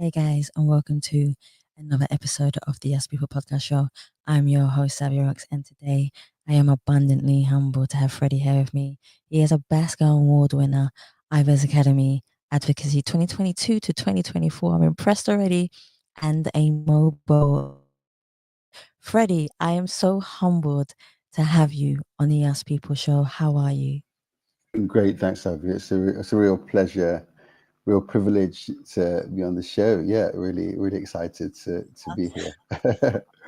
Hey guys, and welcome to another episode of the Yes People podcast show. I'm your host, Savia Rocks, and today I am abundantly humbled to have Freddie here with me. He is a Basco Award winner, Ivors Academy, Advocacy 2022 to 2024. I'm impressed already, and a mobile entrepreneur. Freddie, I am so humbled to have you on the Yes People show. How are you? Great, thanks, Sophie. It's a real pleasure, real privilege to be on the show. Yeah, really excited to be here.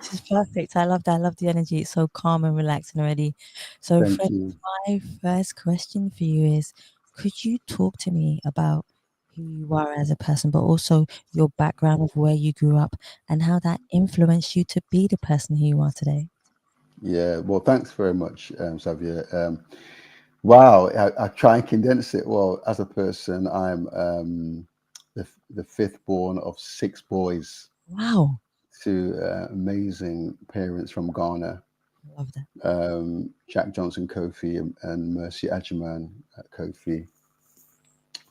This is perfect. I love that. I love the energy. It's so calm and relaxing already. So, Thank Fred, you. my first question for you is, could you talk to me about who you are as a person, but also your background of where you grew up and how that influenced you to be the person who you are today? Yeah, well, thanks very much, Xavier. Wow, I try and condense it. Well, as a person, I'm the fifth born of six boys Wow. to amazing parents from Ghana, Love that. Jack Johnson Kofi and Mercy Ajiman Kofi,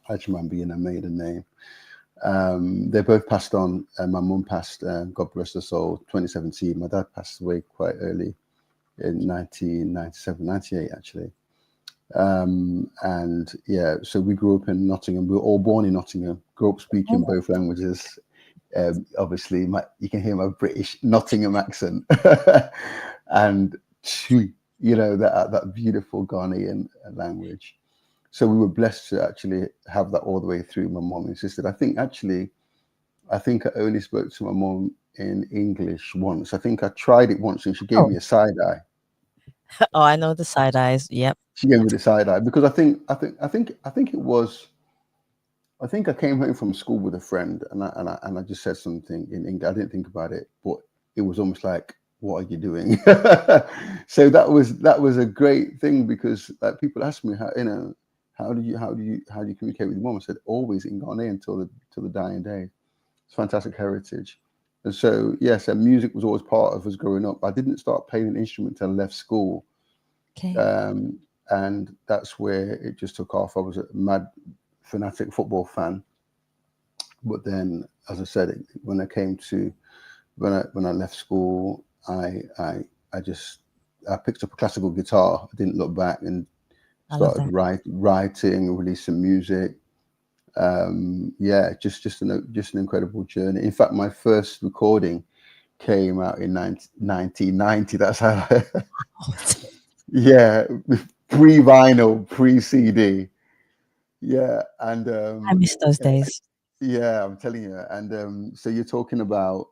Ajiman being a maiden name. They both passed on. My mum passed, God bless her soul, 2017. My dad passed away quite early in 1997, 98 actually. And yeah, so we grew up in Nottingham. We were all born in Nottingham, grew up speaking Oh, both languages. Obviously, you can hear my British Nottingham accent. And Twi, that beautiful Ghanaian language. So we were blessed to actually have that all the way through. My mom insisted. I think I only spoke to my mom in English once. I think I tried it once and she gave oh, me a side eye. oh, I know the side eyes. Yep. She gave me the side eye because I think it was. I think I came home from school with a friend and I just said something in English. I didn't think about it, but it was almost like, "What are you doing?" So that was a great thing because like people ask me how do you communicate with your mom? I said always in Ghana until the dying day. It's fantastic heritage. And so, yes, and music was always part of us growing up. I didn't start playing an instrument until I left school. Okay. Um, and that's where it just took off. I was a mad fanatic football fan. But then, as I said, when I came to, when I left school, I just, I picked up a classical guitar. I didn't look back and I love started that. writing, releasing music. Yeah, just an incredible journey. In fact, my first recording came out in 1990. That's how, yeah, pre vinyl, pre CD. Yeah, and I miss those days. yeah, I'm telling you. And so you're talking about,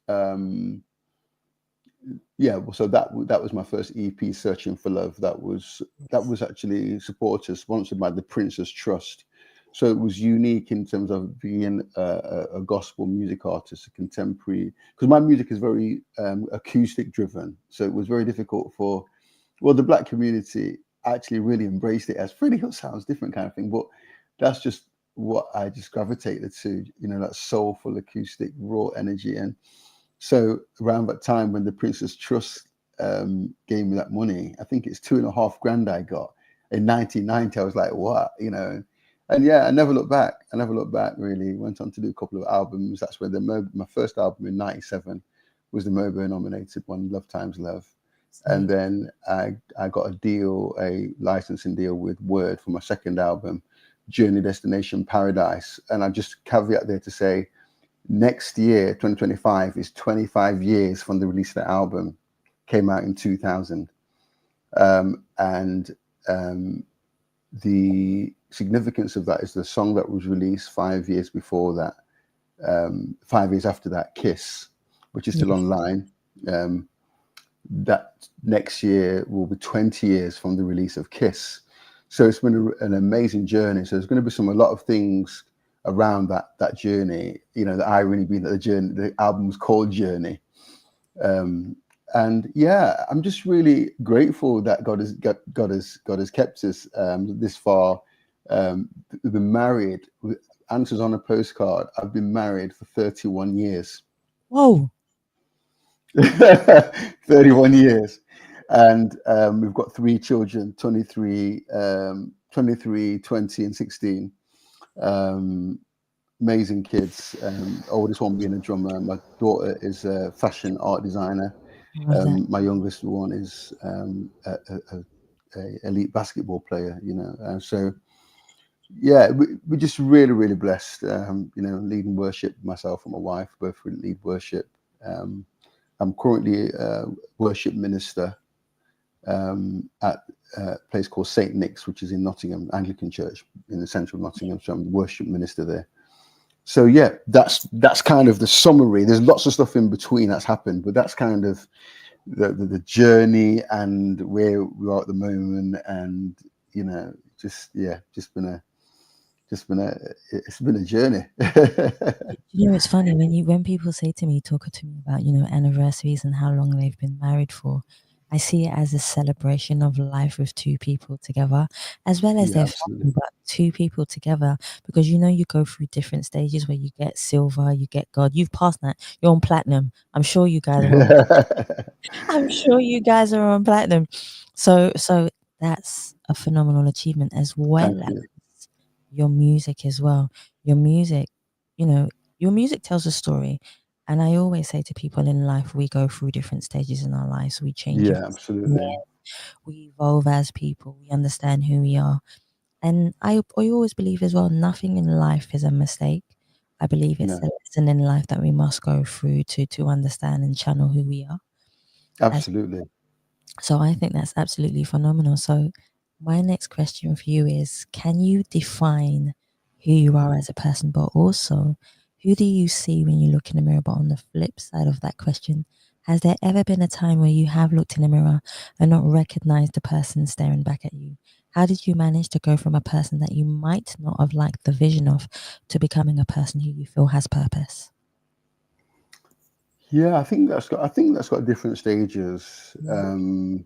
um, yeah. Well, so that was my first EP, Searching for Love. That was actually supported, sponsored by the Prince's Trust. So it was unique in terms of being a gospel music artist, a contemporary, because my music is very acoustic driven. So it was very difficult for, well, the black community actually really embraced it as Freddie Hill sounds different kind of thing, but that's just what I just gravitated to, that soulful acoustic raw energy. And so around that time when the Princess Trust gave me that money, I think it's 2.5 grand I got in 1990. I was like, what, and yeah, I never looked back. I never looked back really. Went on to do a couple of albums. That's where my first album in '97 was the Mobo nominated one, Love Times Love. And Sweet. then I got a licensing deal with Word for my second album, Journey Destination Paradise. And I just caveat there to say, next year, 2025, is 25 years from the release of the album. Came out in 2000. And the significance of that is the song that was released 5 years before that, 5 years after that, Kiss, which is still Yes. online. That next year will be 20 years from the release of Kiss. So it's been an amazing journey. So there's going to be a lot of things around that journey. The irony being that the album's called Journey. Um, and yeah, I'm just really grateful that God has kept us this far. We've been married. Answers on a postcard. I've been married for 31 years. Whoa. 31 years. And we've got three children, 23, 20, and 16. Um, amazing kids. Oldest one being a drummer. My daughter is a fashion art designer. I love that. My youngest one is a elite basketball player. And so yeah, we're just really, really blessed. Leading worship, myself and my wife both lead worship. Um, I'm currently a worship minister at a place called St. Nick's, which is in Nottingham, Anglican Church in the centre of Nottingham. So I'm the worship minister there. So yeah, that's kind of the summary. There's lots of stuff in between that's happened, but that's kind of the journey and where we are at the moment. And it's been a journey. It's funny when people say to me, talk to me about, anniversaries and how long they've been married for. I see it as a celebration of life with two people together, as well as Yeah, their absolutely. family, but two people together. Because you go through different stages where you get silver, you get gold. You've passed that. You're on platinum. I'm sure you guys are on. I'm sure you guys are on platinum. So that's a phenomenal achievement, as well Thank you. as your music as well. Your music, you know, your music tells a story. And I always say to people in life, we go through different stages in our lives. We change Yeah, as absolutely. we evolve as people. We understand who we are. And I always believe as well, nothing in life is a mistake. I believe it's a No, lesson in life that we must go through to understand and channel who we are. As absolutely. So I think that's absolutely phenomenal. So my next question for you is, can you define who you are as a person, but also who do you see when you look in the mirror? But on the flip side of that question, has there ever been a time where you have looked in the mirror and not recognized the person staring back at you? How did you manage to go from a person that you might not have liked the vision of to becoming a person who you feel has purpose? Yeah, I think that's got different stages. Mm,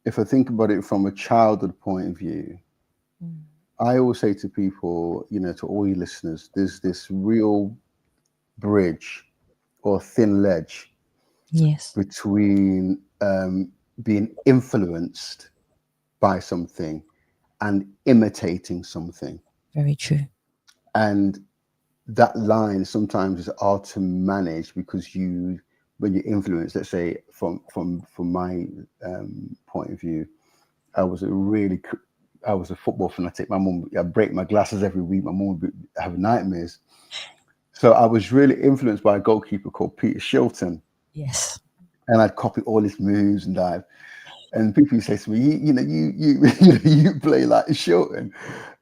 If I think about it from a childhood point of view, mm. I always say to people, to all your listeners, there's this real bridge or thin ledge Yes, between being influenced by something and imitating something. very true. And that line sometimes is hard to manage because when you influence, let's say from my point of view, I was a really, I was a football fanatic. My mum, I'd break my glasses every week. My mum would have nightmares. So I was really influenced by a goalkeeper called Peter Shilton, Yes. and I'd copy all his moves and dive. And people used to say to me, you play like Shilton.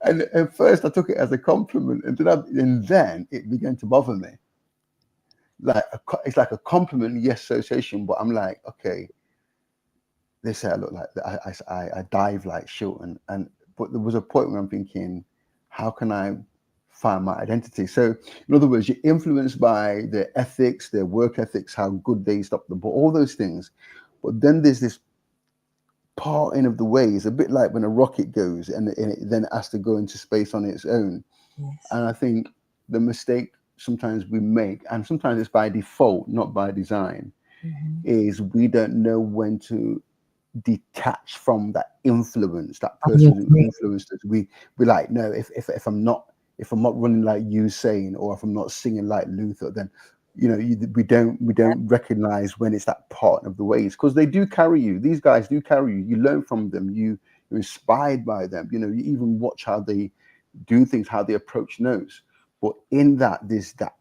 And at first I took it as a compliment, and then it began to bother me. It's like a compliment, yes, association, but I'm like, okay, they say I look like I dive like Shilton, and but there was a point where I'm thinking, how can I find my identity? So in other words, you're influenced by their ethics, their work ethics, how good they stop the ball, all those things. But then there's this parting of the ways, a bit like when a rocket goes and it then has to go into space on its own. Yes. And I think the mistake sometimes we make, and sometimes it's by default, not by design, Mhm. is we don't know when to detach from that influence, that I person who agree. influenced us. We like, no, if I'm not running like Usain, or if I'm not singing like Luther, then we don't recognize when it's that part of the ways, because they do carry you. These guys do carry you. You learn from them. You're inspired by them. You even watch how they do things, how they approach notes. But in that, there's that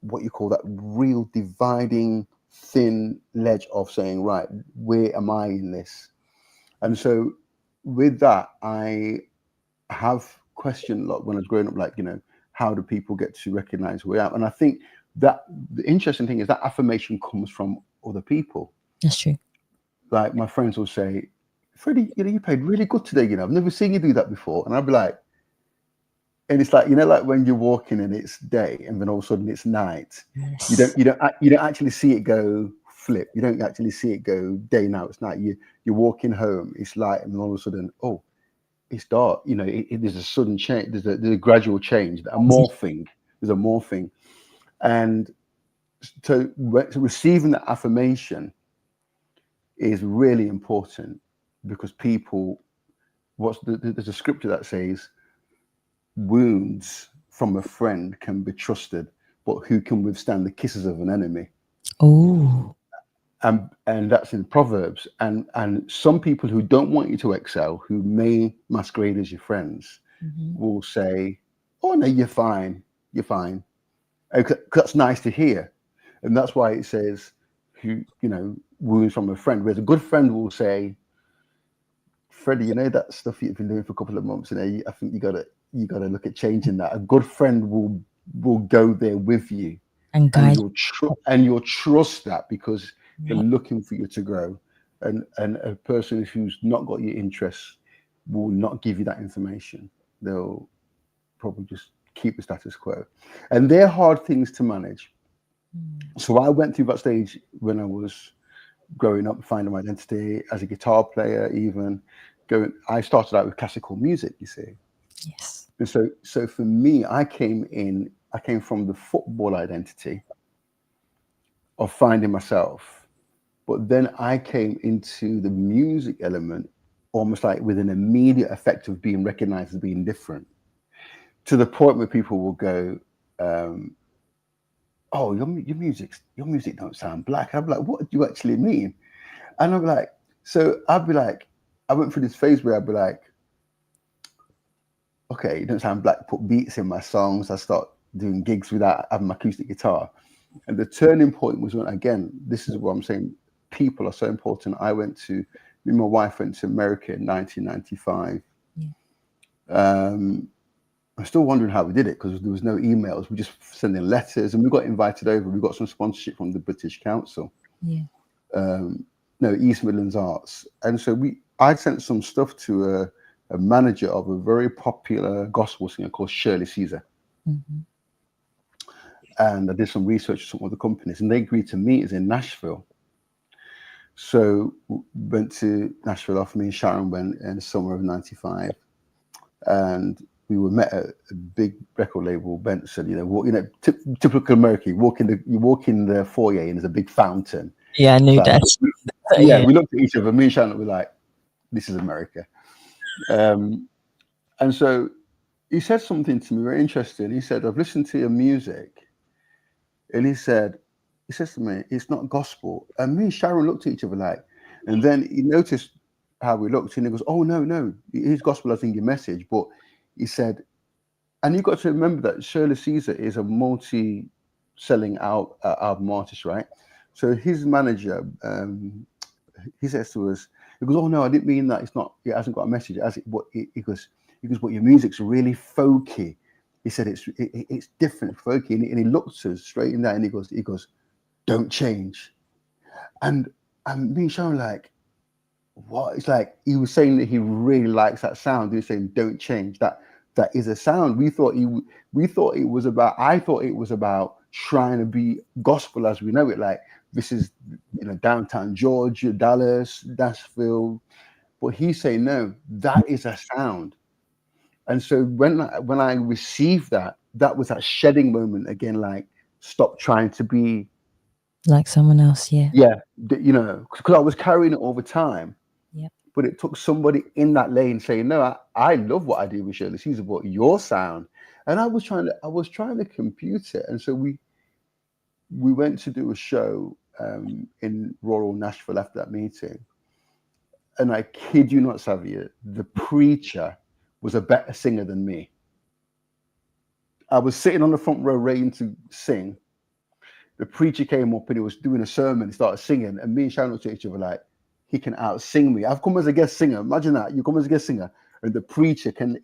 what you call that real dividing thin ledge of saying, right, where am I in this? And so with that, I have questioned a lot when I was growing up, like, how do people get to recognize who I am? And I think that the interesting thing is that affirmation comes from other people. That's true. Like my friends will say, Freddie, you played really good today. I've never seen you do that before. And I'd be like, and it's like, like when you're walking and it's day and then all of a sudden it's night. You don't Yes. you don't you don't actually see it go flip. You don't actually see it go day, now it's night. You're walking home, it's light, and then all of a sudden, oh, it's dark. There's a sudden change. There's a gradual change. A morphing. There's a morphing, and so receiving that affirmation is really important, because people, there's a scripture that says wounds from a friend can be trusted, but who can withstand the kisses of an enemy? Oh. And that's in Proverbs. And some people who don't want you to excel, who may masquerade as your friends, Mm-hmm. will say, "Oh no, you're fine." That's nice to hear, and that's why it says, "Who wounds from a friend." Whereas a good friend will say, "Freddie, that stuff you've been doing for a couple of months, I think you gotta look at changing that." A good friend will go there with you, And and guide. you'll trust that because they're Right. looking for you to grow. And a person who's not got your interests will not give you that information. They'll probably just keep the status quo, and they're hard things to manage. Mm. So I went through that stage when I was growing up, finding my identity as a guitar player. Even I started out with classical music, you see. Yes. And so for me, I came from the football identity of finding myself, but then I came into the music element almost like with an immediate effect of being recognized as being different, to the point where people will go, um, "Oh, your music don't sound black." I'm like, "What do you actually mean?" And I'm like, so I'd be like, I went through this phase where I'd be like, "Okay, it don't sound black." Put beats in my songs. I start doing gigs without having my acoustic guitar. And the turning point was when, again, this is what I'm saying, people are so important. Me and my wife went to America in 1995. Yeah. I'm still wondering how we did it because there was no emails. We just sending letters, and we got invited over. We got some sponsorship from the British Council, Yeah. um, no, East Midlands Arts, and so I'd sent some stuff to a manager of a very popular gospel singer called Shirley Caesar, Mm-hmm. and I did some research with some other companies, and they agreed to meet us in Nashville. So went to Nashville. Off me and Sharon went in the summer of '95, and we were met at a big record label, Benson. Typical American. You walk in the foyer, and there's a big fountain. Yeah, I It's knew like, that. yeah, Yeah. we looked at each other. Me and Sharon were like, "This is America." Um, and so he said something to me very interesting. He said, "I've listened to your music," and he says to me, "It's not gospel." And me and Sharon looked at each other like, and then he noticed how we looked, and he goes, "Oh no, no, it is gospel. I think your message." But he said, and you got to remember that Shirley Caesar is a multi-selling album artist, right? So his manager, he says to us, he goes, "Oh no, I didn't mean that. It's not. It hasn't got a message. It has it, what he goes, but your music's really folky." He said it's different, folky, and he looks us straight in that, and he goes, "Don't change." And me and Sharon like, what? It's like he was saying that he really likes that sound. He was saying, "Don't change." That is a sound. We thought it was about. I thought it was about trying to be gospel as we know it. Like this is downtown Georgia, Dallas, Nashville. But he's saying no. That is a sound. And so when I received that, that was that shedding moment again. Like stop trying to be. Like someone else. Yeah. Yeah, because I was carrying it over time. Yep. But it took somebody in that lane saying, "No, I love what I do with Shirley Caesar, but your sound." And I was trying to compute it. And so we went to do a show in rural Nashville after that meeting. And I kid you not, Savia, the preacher was a better singer than me. I was sitting on the front row ready to sing. The preacher came up and he was doing a sermon. He started singing, and me and Sharon looked at each other like, he can out sing me. I've come as a guest singer. Imagine that. You come as a guest singer, and the preacher can.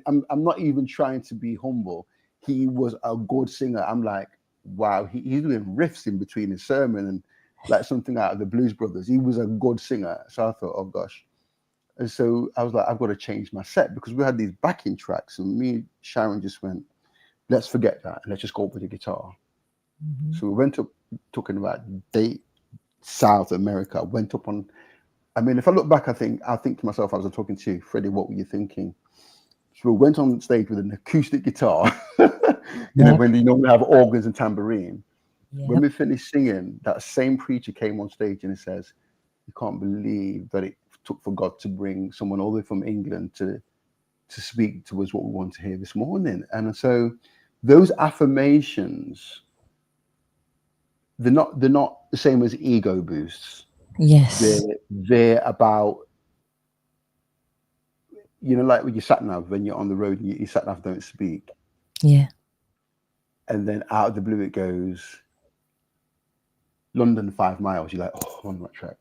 I'm not even trying to be humble. He was a good singer. I'm like, wow. He's doing riffs in between his sermon and like something out of the Blues Brothers. He was a good singer. So I thought, oh gosh. And so I was like, I've got to change my set because we had these backing tracks, and me and Sharon just went, let's forget that and let's just go up with the guitar. Mm-hmm. So we went up talking about South America. Went up on. I mean, if I look back, I think to myself, I was talking to you, Freddie, what were you thinking? So we went on stage with an acoustic guitar, Yep. when you normally have organs and tambourine. When Yep. we finished singing, that same preacher came on stage and he says, "You can't believe that it took for God to bring someone all the way from England to speak to us what we want to hear this morning." And so those affirmations, they're not the same as ego boosts. they're Yes. they're about, like when you sat nav, when you're on the road and you sat nav don't speak, Yeah. and then out of the blue it goes London 5 miles. You're like, oh, I'm on the right track.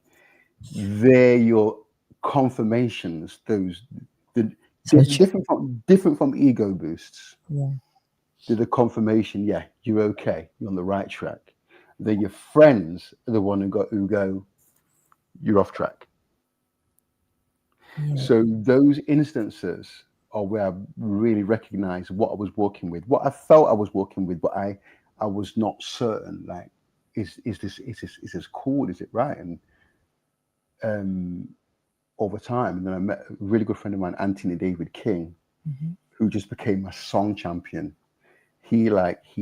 They're your confirmations. Those the So true. different from ego boosts. Yeah. They're the confirmation. Yeah, you're okay. You're on the right track. Then your friends are the one who go, you're off track. Yeah. So those instances are where I really recognized what I was working with, what I felt I was working with, but I was not certain. Like, is this cool? Is it right? And um, over time, and then I met a really good friend of mine, Anthony David King, Hmm. who just became my song champion. He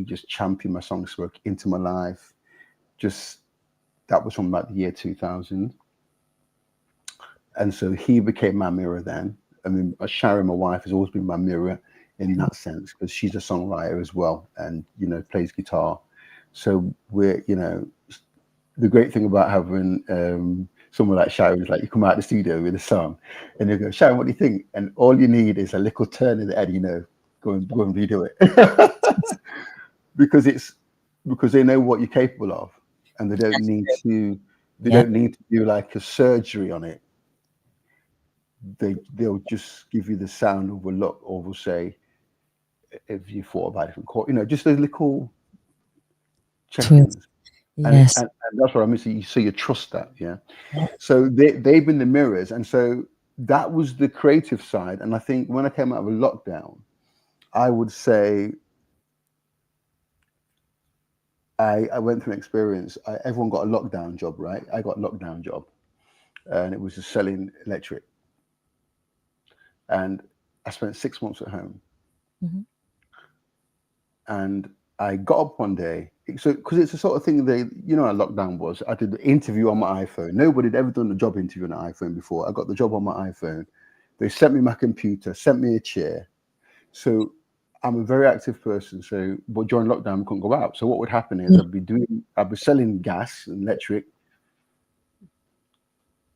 just championed my song work into my life. Just that was from about the year 2000. And so he became my mirror then. I mean, Sharon, my wife, has always been my mirror in that sense because she's a songwriter as well, and plays guitar. So the great thing about having someone like Sharon is like you come out of the studio with a song, and you go, Sharon, what do you think? And all you need is a little turn in the head, go and redo it, because they know what you're capable of, and they don't That's need good. to they Yeah. don't need to do like a surgery on it. They'll just give you the sound of a look, or will say, "Have you thought about different chord?" Just those little Twist. check-ins, and Yes. that's what I mean. So you trust that, yeah. Yeah. So they've been the mirrors, and so that was the creative side. And I think when I came out of a lockdown, I would say I went through an experience. Everyone got a lockdown job, right? I got a lockdown job, and it was just selling electric. And I spent 6 months at home. Hmm. And I got up one day, so because it's the sort of thing how lockdown was. I did the interview on my iPhone. Nobody had ever done a job interview on an iPhone before. I got the job on my iPhone. They sent me my computer, sent me a chair. So I'm a very active person. So, but during lockdown, I couldn't go out. So what would happen is Yeah. I'd be selling gas and electric.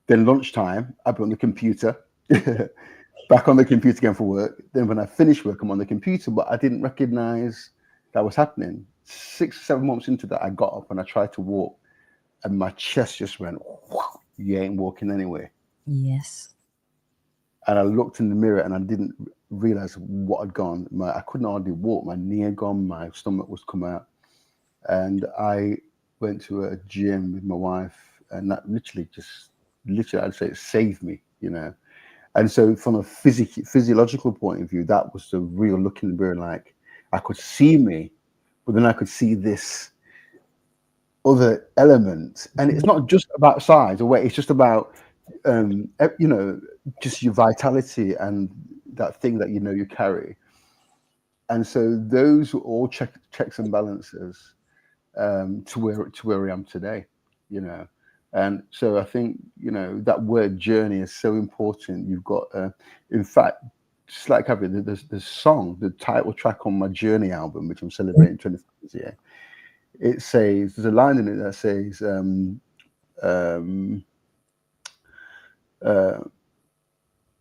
Then lunchtime, I'd be on the computer, back on the computer again for work. Then when I finish work, I'm on the computer, but I didn't recognize that was happening. 6, 7 months into that, I got up and I tried to walk, and my chest just went, wow, you ain't walking anywhere. Yes. And I looked in the mirror and I didn't realize what had gone. I couldn't hardly walk. My knee had gone, my stomach was come out. And I went to a gym with my wife, and that literally, I'd say it saved me. And so, from a physiological point of view, that was the real look in the mirror. Like I could see me, but then I could see this other element. And it's not just about size or weight; it's just about, just your vitality and that thing that you carry. And so, those were all checks and balances to where I am today. You know. And so I think that word journey is so important. You've got, in fact, just like having the song, the title track on my Journey album, which I'm celebrating 25 years here. It says there's a line in it that says, um, uh,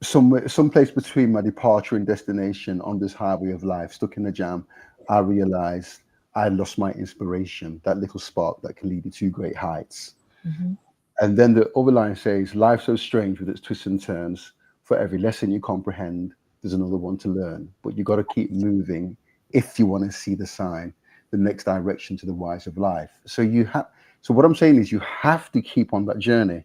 somewhere, someplace between my departure and destination on this highway of life, stuck in a jam, I realized I lost my inspiration, that little spark that can lead you to great heights. Hmm. And then the other line says, life so strange with its twists and turns. For every lesson you comprehend, there's another one to learn. But you got to keep moving if you want to see the sign, the next direction to the wise of life. So what I'm saying is you have to keep on that journey.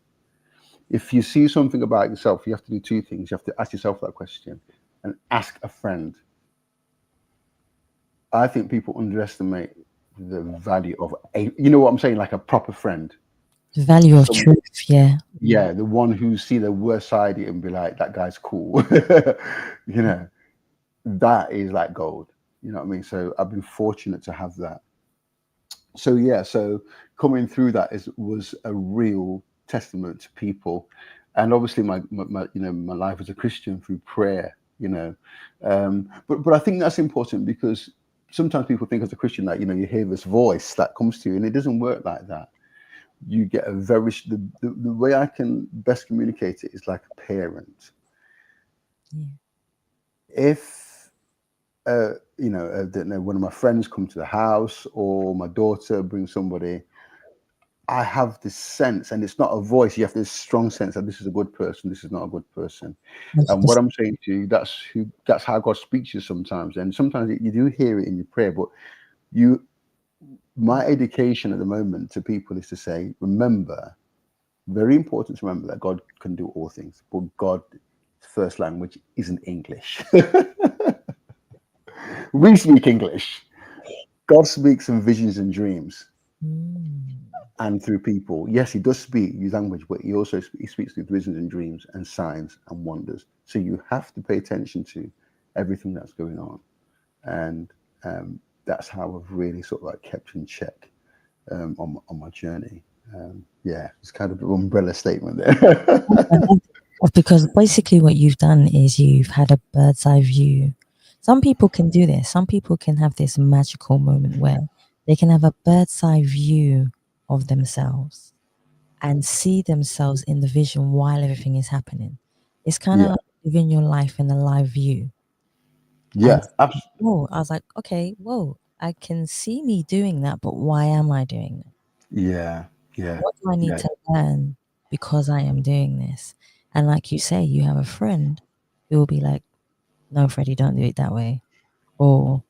If you see something about yourself, you have to do two things. You have to ask yourself that question and ask a friend. I think people underestimate the value of you know what I'm saying, like a proper friend. The value of Some truth. Yeah. Yeah, the one who see the worst side of it and be like, that guy's cool. you know, that is like gold. You know what I mean? So I've been fortunate to have that. So yeah, so coming through that was a real testament to people. And obviously my life as a Christian through prayer. But I think that's important because sometimes people think as a Christian that, you hear this voice that comes to you, and it doesn't work like that. You get a very, the way I can best communicate it is like a parent. Yeah. If, I don't know, one of my friends come to the house or my daughter brings somebody, I have this sense, and it's not a voice. You have this strong sense that this is a good person, this is not a good person. And what 100%. I'm saying to you, that's how God speaks to you sometimes. And sometimes you do hear it in your prayer, but you, my education at the moment to people is to say, remember, very important to remember that God can do all things, but God's first language isn't English. We speak English. God speaks in visions and dreams Mm. and through people. Yes, he does speak his language, but he speaks through visions and dreams and signs and wonders. So you have to pay attention to everything that's going on. And that's how I've really sort of like kept in check on my journey. Yeah, it's kind of an umbrella statement I there. love because basically what you've done is you've had a bird's eye view. Some people can do this. Some people can have this magical moment where they can have a bird's eye view of themselves and see themselves in the vision while everything is happening. It's kind of Yeah, like living your life in a live view. And yeah, whoa, I was like, okay, whoa, I can see me doing that, but why am I doing that? yeah, yeah, What do I need yeah. to learn because I am doing this? And like you say, you have a friend who will be like, no, Freddie, don't do it that way. Or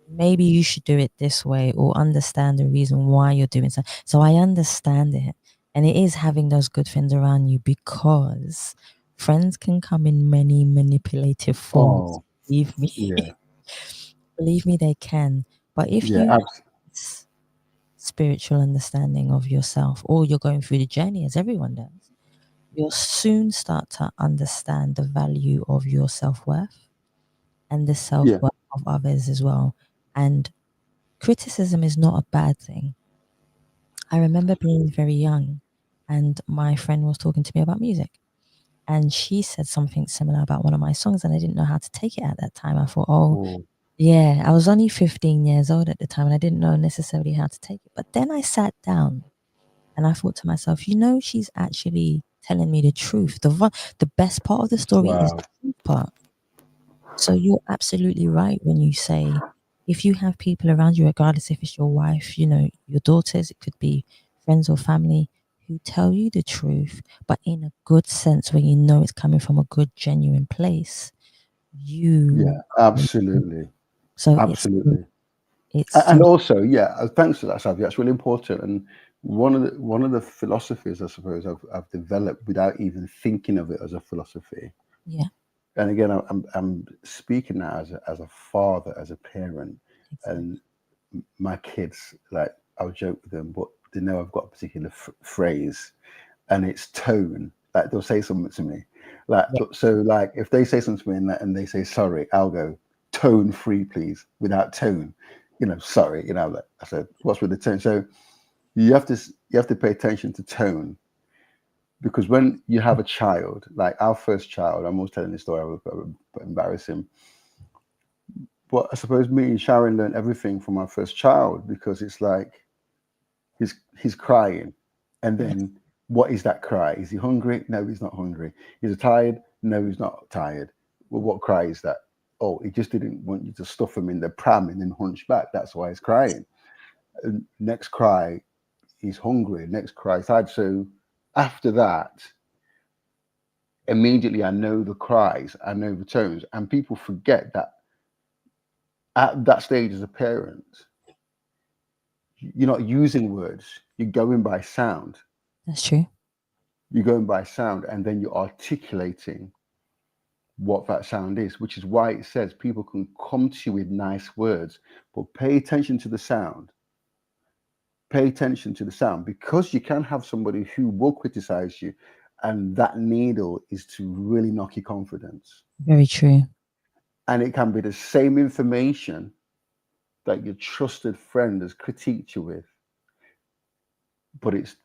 maybe you should do it this way, or understand the reason why you're doing so. So I understand it. And it is having those good friends around you, because friends can come in many manipulative forms. Oh, Believe me. yeah, Believe me, they can. But if yeah, you have this spiritual understanding of yourself, or you're going through the journey as everyone does, you'll soon start to understand the value of your self worth and the self yeah. worth of others as well. And criticism is not a bad thing. I remember being very young, and my friend was talking to me about music. And she said something similar about one of my songs, and I didn't know how to take it at that time. I thought, oh, Oh, yeah, I was only 15 years old at the time, and I didn't know necessarily how to take it. But then I sat down and I thought to myself, she's actually telling me the truth. The best part of the story is wow. the truth part. So you're absolutely right when you say, if you have people around you, regardless if it's your wife, your daughters, it could be friends or family, who tell you the truth, but in a good sense, when you know it's coming from a good, genuine place, Yeah, you. absolutely, So absolutely. it's And so also, yeah, thanks for that, Savia. That's really important. And one of the philosophies, I suppose, I've developed without even thinking of it as a philosophy. yeah, And again, I'm speaking now as a father, as a parent, exactly. and my kids, like, I'll joke with them, but they know I've got a particular phrase, and it's tone. Like, they'll say something to me, like, Yeah, so like if they say something to me and they say sorry, I'll go, tone free, please, without tone. Sorry. Like, I said, what's with the tone? So you have to pay attention to tone, because when you have a child, like our first child, I'm always telling this story, I was embarrassing, but I suppose me and Sharon learned everything from our first child, because it's like he's crying, and yeah, then what is that cry? Is he hungry? No, he's not hungry. Is he tired? No, he's not tired. Well, what cry is that? Oh, he just didn't want you to stuff him in the pram and then hunch back. That's why he's crying. And next cry, he's hungry. Next cry, he's tired. So after that, immediately I know the cries, I know the tones, and people forget that at that stage as a parent, you're not using words. You're going by sound. that's true. You're going by sound, and then you're articulating what that sound is, which is why it says people can come to you with nice words, but pay attention to the sound. Pay attention to the sound, because you can have somebody who will criticize you, and that needle is to really knock your confidence. Very true. And it can be the same information that your trusted friend has critiqued you with, but it's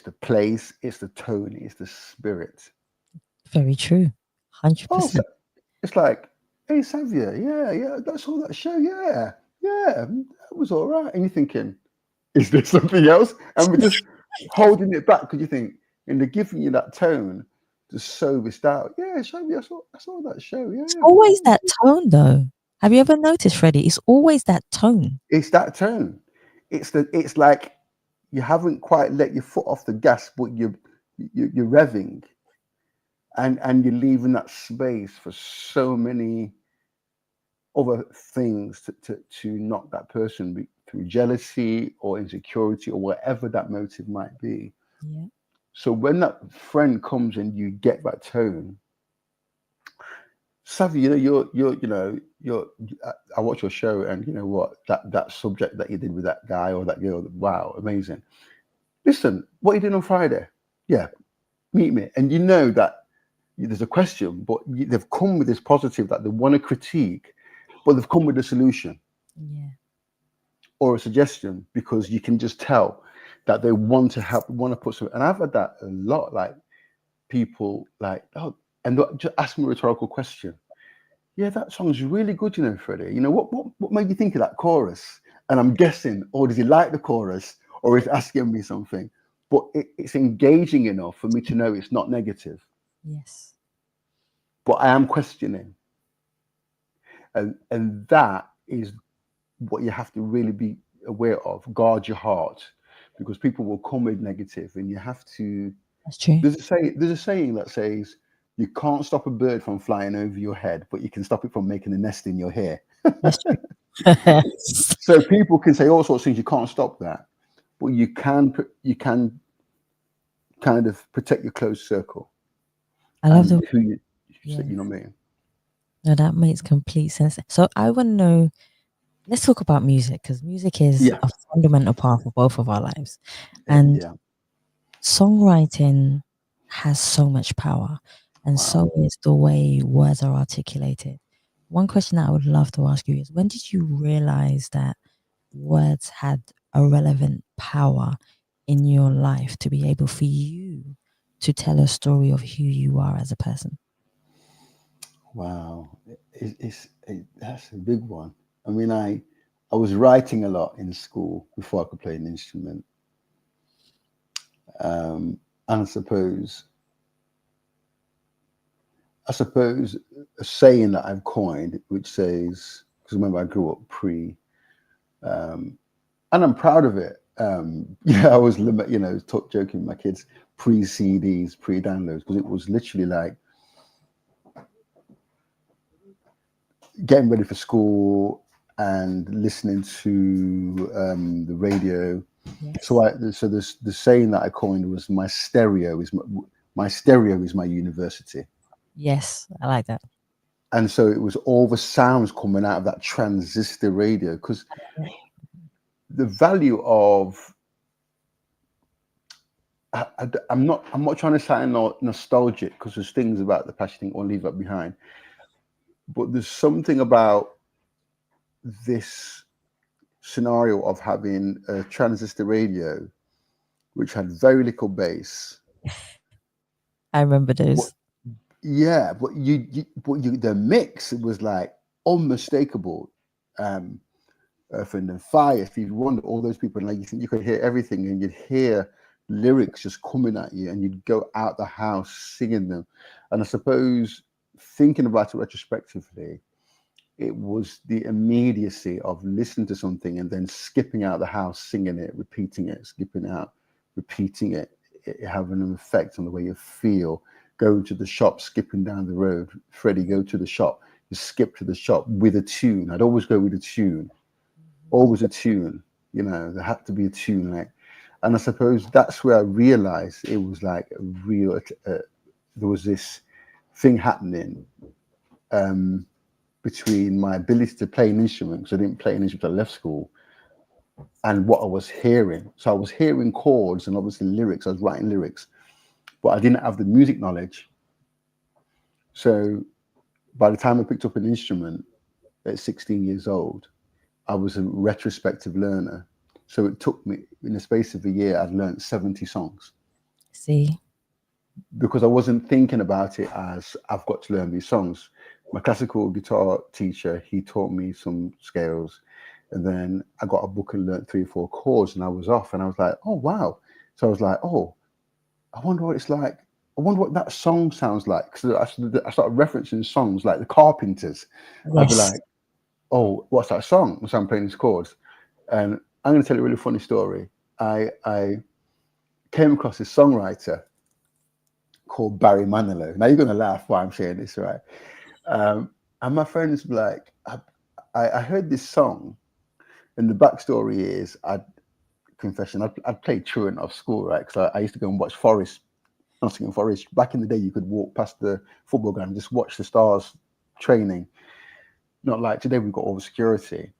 the place, it's the tone, it's the spirit. Very true. Oh, so 100%. it's like, hey Savia, yeah, that's all that show, yeah, that was all right. And you're thinking, is there something else? And we're just holding it back because you think, and they're giving you that tone to sow this out. Yeah, Savia, I saw that show. It's Yeah, always that tone, though. Have you ever noticed, Freddie? It's always that tone. it's that tone. It's like you haven't quite let your foot off the gas, but you're revving, and you're leaving that space for so many other things to knock that person through jealousy or insecurity or whatever that motive might be. Yeah, So when that friend comes and you get that tone, Savvy, I watch your show, and you know what, that subject that you did with that guy or that girl, wow, amazing. Listen, what are you doing on Friday? Yeah, meet me. And you know that there's a question, but they've come with this positive that they want to critique, but they've come with a solution yeah, or a suggestion because you can just tell that they want to help, want to put some. And I've had that a lot, like people like, oh, and just ask me a rhetorical question. Yeah, that song's really good, Freddie. What made you think of that chorus? And I'm guessing, or does he like the chorus, or is asking me something? But it's engaging enough for me to know it's not negative. yes. But I am questioning, and that is what you have to really be aware of. Guard your heart, because people will come with negative, and you have to. That's true. There's a saying that says you can't stop a bird from flying over your head, but you can stop it from making a nest in your hair. That's true. So people can say all sorts of things. You can't stop that, but you can kind of protect your close circle I love and the who you. yeah. You know what I mean? No, that makes complete sense. So I want to know. Let's talk about music because music is Yeah, a fundamental part of both of our lives, and yeah. songwriting has so much power, and Wow. so is the way words are articulated. One question that I would love to ask you is, when did you realize that words had a relevant power in your life to be able for you to tell a story of who you are as a person? Wow, that's a big one. I mean, I was writing a lot in school before I could play an instrument, and I suppose a saying that I've coined, which says, because remember I grew up um, and I'm proud of it. Yeah, I was joking with my kids, pre CDs, pre downloads, because it was literally like getting ready for school and listening to the radio. Yes. So this the saying that I coined was my stereo is my university. Yes, I like that. And so it was all the sounds coming out of that transistor radio, because the value of I'm not trying to sound nostalgic, because there's things about the past you think, I'll leave that behind. But there's something about this scenario of having a transistor radio which had very little bass. I remember But those. yeah, but the mix was like unmistakable. Um, Earth and Fire, Stevie Wonder, all those people, and like you could hear everything, and you'd hear lyrics just coming at you, and you'd go out the house singing them. And I suppose, thinking about it retrospectively, it was the immediacy of listening to something and then skipping out the house, singing it, repeating it, skipping out, repeating it having an effect on the way you feel. Going to the shop, skipping down the road. Freddie, go to the shop. You skip to the shop with a tune. I'd always go with a tune, always a tune. There had to be a tune, like. And I suppose that's where I realized it was like a real. There was this thing happening between my ability to play an instrument, because I didn't play an instrument until I left school, and what I was hearing. So I was hearing chords and obviously lyrics. I was writing lyrics, but I didn't have the music knowledge. So by the time I picked up an instrument at 16 years old, I was a retrospective learner. So it took me, in the space of a year, I'd learned 70 songs, See, because I wasn't thinking about it as I've got to learn these songs. my classical guitar teacher, he taught me some scales, and then I got a book and learned 3 or 4 chords, and I was off, and I was like, oh wow. So I was like, oh, I wonder what it's like. I wonder what that song sounds like. Because I started referencing songs like the Carpenters. I'd be Yes. like, oh, what's that song? So I'm playing these chords. And I'm going to tell you a really funny story. I came across this songwriter called Barry Manilow. Now you're going to laugh while I'm saying this, right? And my friends were like, I heard this song, and the backstory is, I'd played truant off school, right? Because I used to go and watch Nottingham Forest. Back in the day, you could walk past the football ground and just watch the Stars training. Not like today, we've got all the security.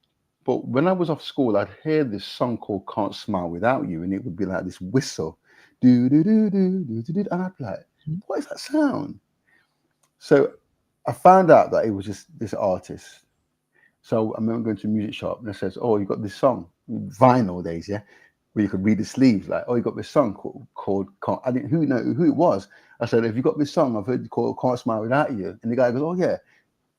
But when I was off school, I'd hear this song called "Can't Smile Without You," and it would be like this whistle, do do do do do do, do, and I'd be like, "What is that sound?" So I found out that it was just this artist. So I remember going to a music shop, and it says, "Oh, you got this song, vinyl days, yeah, where you could read the sleeves. Like, oh, you got this song called Can't." I didn't know who it was. I said, "Have you got this song I've heard called Can't Smile Without You?" And the guy goes, "Oh yeah,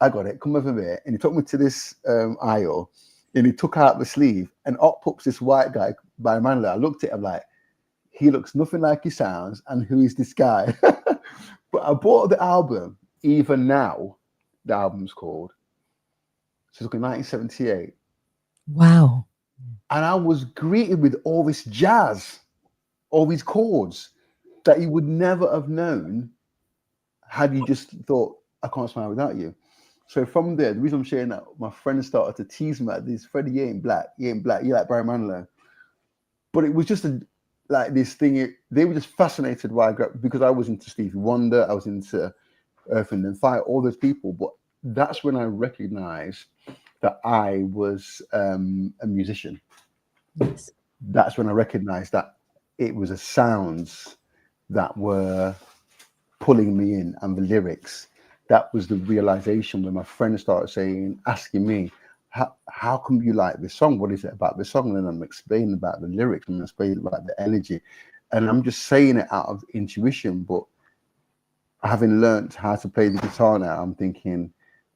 I got it. Come over here." And he took me to this aisle, and he took out the sleeve, and up pops this white guy by Manla. I looked at him like, he looks nothing like he sounds, and who is this guy? But I bought the album. Even Now, the album's called. So it's like 1978. Wow. And I was greeted with all this jazz, all these chords that you would never have known had you just thought, I can't smile without you. So from there, the reason I'm sharing that, my friends started to tease me like this, Freddie, you ain't black, you like Barry Manilow. But it was just like this thing, they were just fascinated why because I was into Stevie Wonder, I was into Earth and Fire, all those people. But that's when I recognized that I was a musician. Yes. That's when I recognized that it was the sounds that were pulling me in, and the lyrics. That was the realization when my friends started asking me, how come you like this song? What is it about this song? And then I'm explaining about the lyrics, and I'm explaining about the energy. And I'm just saying it out of intuition, but having learned how to play the guitar now, I'm thinking,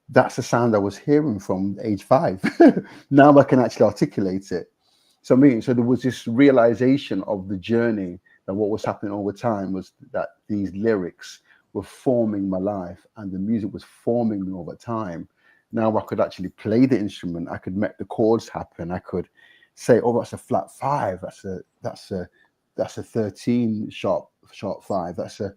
that's the sound I was hearing from age 5. Now I can actually articulate it. So there was this realization of the journey, that what was happening all the time was that these lyrics were forming my life, and the music was forming me all the time. Now I could actually play the instrument. I could make the chords happen. I could say, "Oh, that's a flat 5. That's a 13 sharp 5. That's a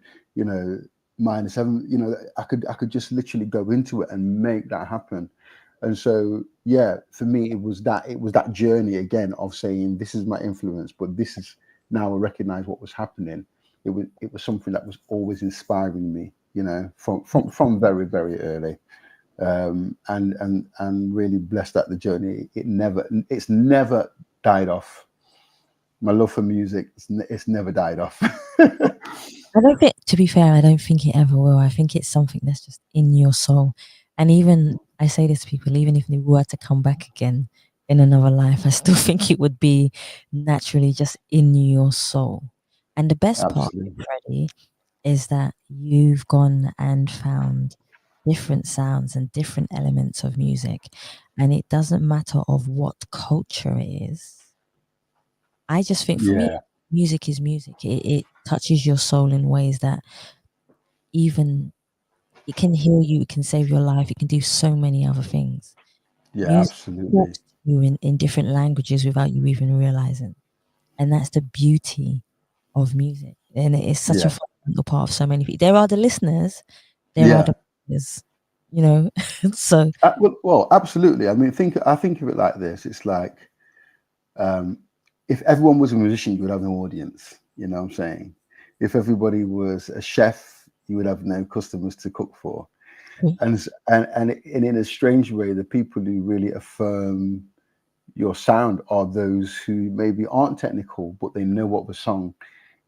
minus 7." I could just literally go into it and make that happen. And so, yeah, for me, it was that journey again of saying, this is my influence, but this is now I recognize what was happening. It was something that was always inspiring me, from very, very early. And really blessed that the journey, it's never died off. My love for music, it's never died off. I don't think, to be fair, I don't think it ever will. I think it's something that's just in your soul. And even, I say this to people, even if they were to come back again in another life, I still think it would be naturally just in your soul. And the best part, Absolutely. Freddie, is that you've gone and found different sounds and different elements of music. And it doesn't matter of what culture it is. I just think for me, Yeah. music is music. It touches your soul in ways that even it can heal you, it can save your life, it can do so many other things. Yeah, Music absolutely. talks to you in different languages without you even realizing. And that's the beauty of music. And it is such a Yeah. fundamental part of so many people. There are the listeners, there are Yeah. the players, you know. So Well, absolutely. I mean, I think of it like this. It's like, um, if everyone was a musician, you would have no audience. You know what I'm saying? If everybody was a chef, you would have no customers to cook for. And in a strange way, the people who really affirm your sound are those who maybe aren't technical, but they know what the song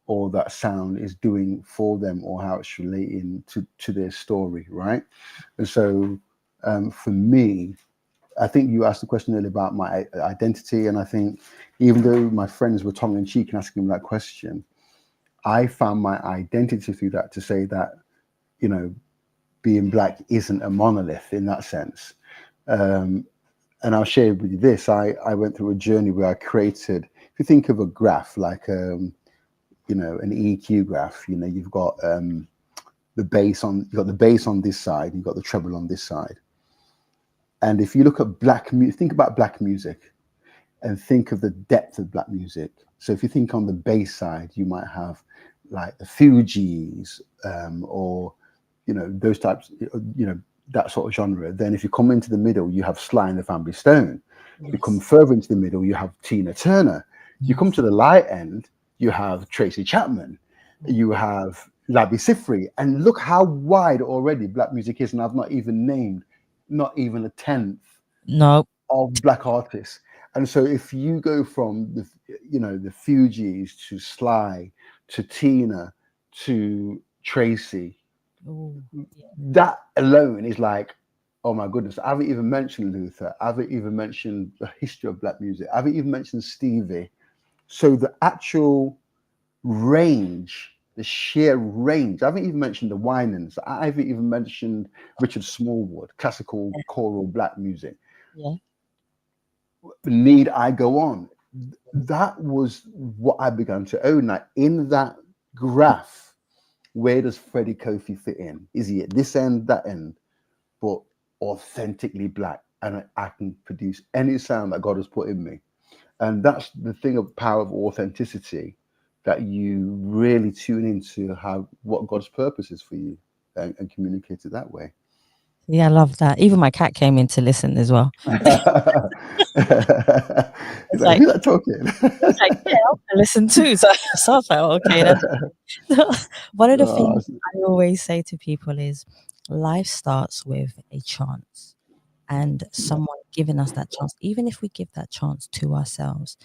or that sound is doing for them, or how it's relating to their story, right? And so, for me, I think you asked the question earlier about my identity, and I think even though my friends were tongue in cheek and asking me that question, I found my identity through that, to say that, you know, being black isn't a monolith in that sense. And I'll share with you this. I went through a journey where I created, if you think of a graph like, an EQ graph, you've got the bass on, you've got the bass on this side, you've got the treble on this side. And if you look at think about black music and think of the depth of black music. So if you think on the bass side, you might have like the Fugees, or, those types, that sort of genre. Then if you come into the middle, you have Sly and the Family Stone. Yes. You come further into the middle, you have Tina Turner. Yes. You come to the light end, you have Tracy Chapman. You have Labi Siffre. And look how wide already black music is. And I've not even named, not even a tenth of black artists. And so if you go from the Fugees to Sly to Tina to Tracy, that alone is like, oh my goodness. I haven't even mentioned Luther. I haven't even mentioned the history of black music. I haven't even mentioned Stevie. So the actual range, the sheer range. I haven't even mentioned the Winans. I haven't even mentioned Richard Smallwood, classical choral black music. Yeah. Need I go on? That was what I began to own. Like in that graph, where does Freddie Kofi fit in? Is he at this end, that end? But authentically black, and I can produce any sound that God has put in me. And that's the thing of power of authenticity, that you really tune into what God's purpose is for you and communicate it that way. Yeah, I love that. Even my cat came in to listen as well. He's like, who's that talking? He's like, yeah, I want to listen too. So I felt okay. One of the things I always say to people is life starts with a chance, and someone giving us that chance, even if we give that chance to ourselves.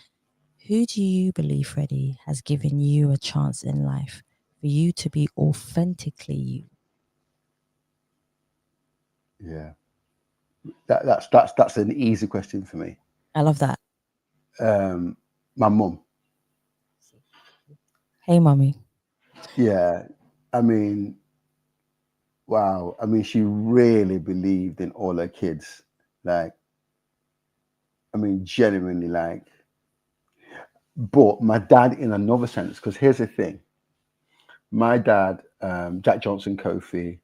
Who do you believe, Freddie, has given you a chance in life for you to be authentically you? Yeah, that's an easy question for me. I love that. My mum. Hey, mommy. Yeah, I mean, wow. I mean, she really believed in all her kids. Like, I mean, genuinely, like. But my dad, in another sense, because here's the thing. My dad, Jack Johnson Kofi,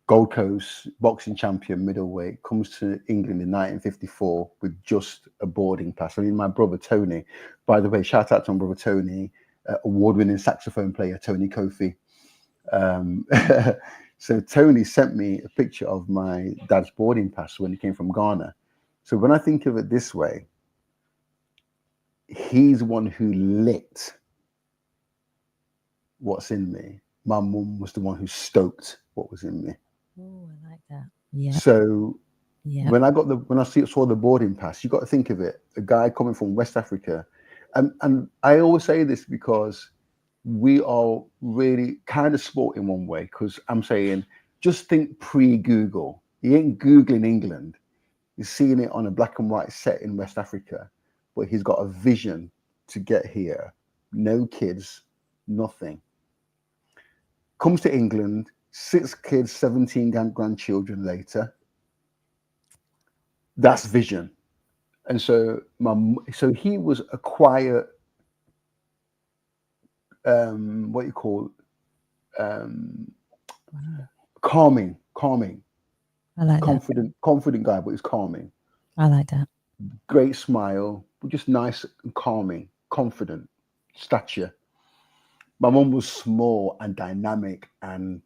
Gold Coast boxing champion, middleweight, comes to England in 1954 with just a boarding pass. I mean, my brother Tony, by the way, shout out to my brother Tony, award-winning saxophone player Tony Kofi. So Tony sent me a picture of my dad's boarding pass when he came from Ghana. So when I think of it this way, he's one who lit what's in me. My mum was the one who stoked what was in me. Oh, I like that. Yeah. So when I saw the boarding pass, you got to think of it, a guy coming from West Africa. And I always say this because we are really kind of sport in one way, because I'm saying, just think pre-Google. He ain't Googling England. He's seeing it on a black and white set in West Africa, but he's got a vision to get here. No kids, nothing. Comes to England, 6 kids, 17 grandchildren later. That's vision. And so he was a quiet, what you call, calming. I like confident guy, but he's calming. I like that. Great smile, but just nice and calming, confident stature. My mum was small and dynamic, and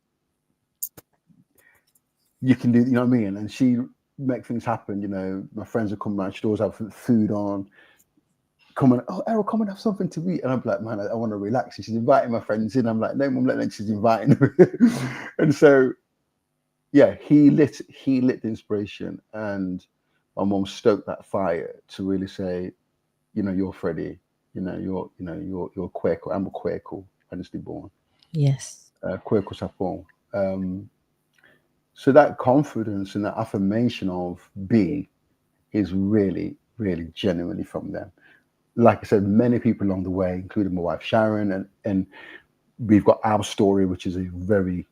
you can do, you know what I mean? And she make things happen. You know, my friends would come around, she'd always have food on. Come on, oh, Errol, come and have something to eat. And I'm like, man, I want to relax. And she's inviting my friends in. I'm like, no, mum, she's inviting them. And so, yeah, he lit the inspiration, and my mum stoked that fire to really say, you know, you're Freddie. You're Quaker. I'm a Quaker, honestly born. Yes. Quaker Sapon. So that confidence and that affirmation of being is really, really genuinely from them. Like I said, many people along the way, including my wife Sharon, and we've got our story, which is a very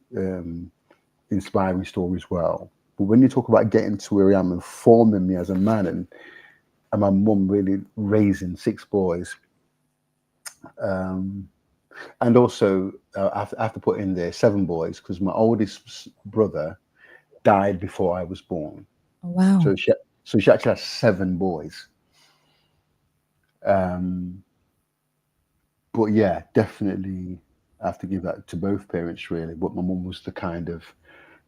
inspiring story as well. But when you talk about getting to where I am and forming me as a man, and my mum really raising 6 boys, um, and also I have to put in there 7 boys because my oldest brother died before I was born. Oh, wow. So she actually has 7 boys. Um, but yeah, definitely I have to give that to both parents really. But my mum was the kind of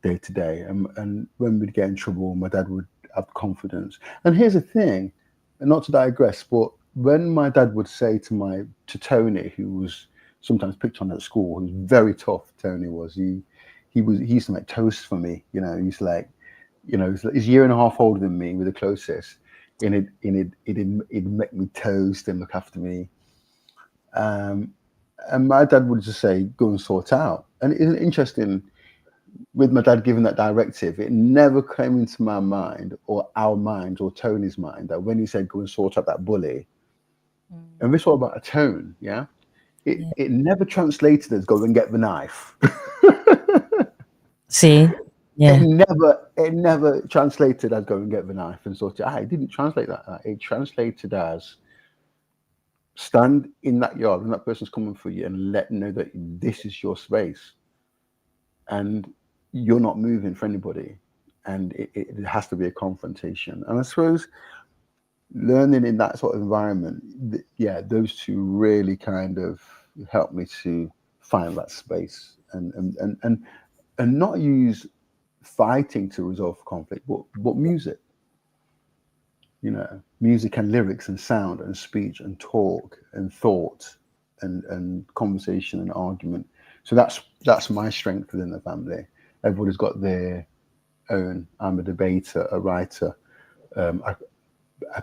day to day, and when we'd get in trouble, my dad would have confidence. And here's the thing, and not to digress, but when my dad would say to Tony, who was sometimes picked on at school, who was very tough. Tony was he used to make toast for me. He's like, he's a year and a half older than me. We're the closest, and he'd make me toast and look after me. Um, and my dad would just say, "Go and sort out." And isn't it interesting? With my dad giving that directive, it never came into my mind or our mind or Tony's mind that when he said go and sort out that bully, and this all about a tone, yeah, it Yeah. it never translated as go and get the knife. See? it Yeah. never it never translated as go and get the knife and sort it out. It didn't translate that. It translated as stand in that yard when that person's coming for you and let them know that this is your space and you're not moving for anybody, and it has to be a confrontation. And I suppose learning in that sort of environment, yeah, those two really kind of helped me to find that space and not use fighting to resolve conflict, but music. Music and lyrics and sound and speech and talk and thought and conversation and argument. So that's my strength within the family. Everybody's got their own. I'm a debater, a writer, a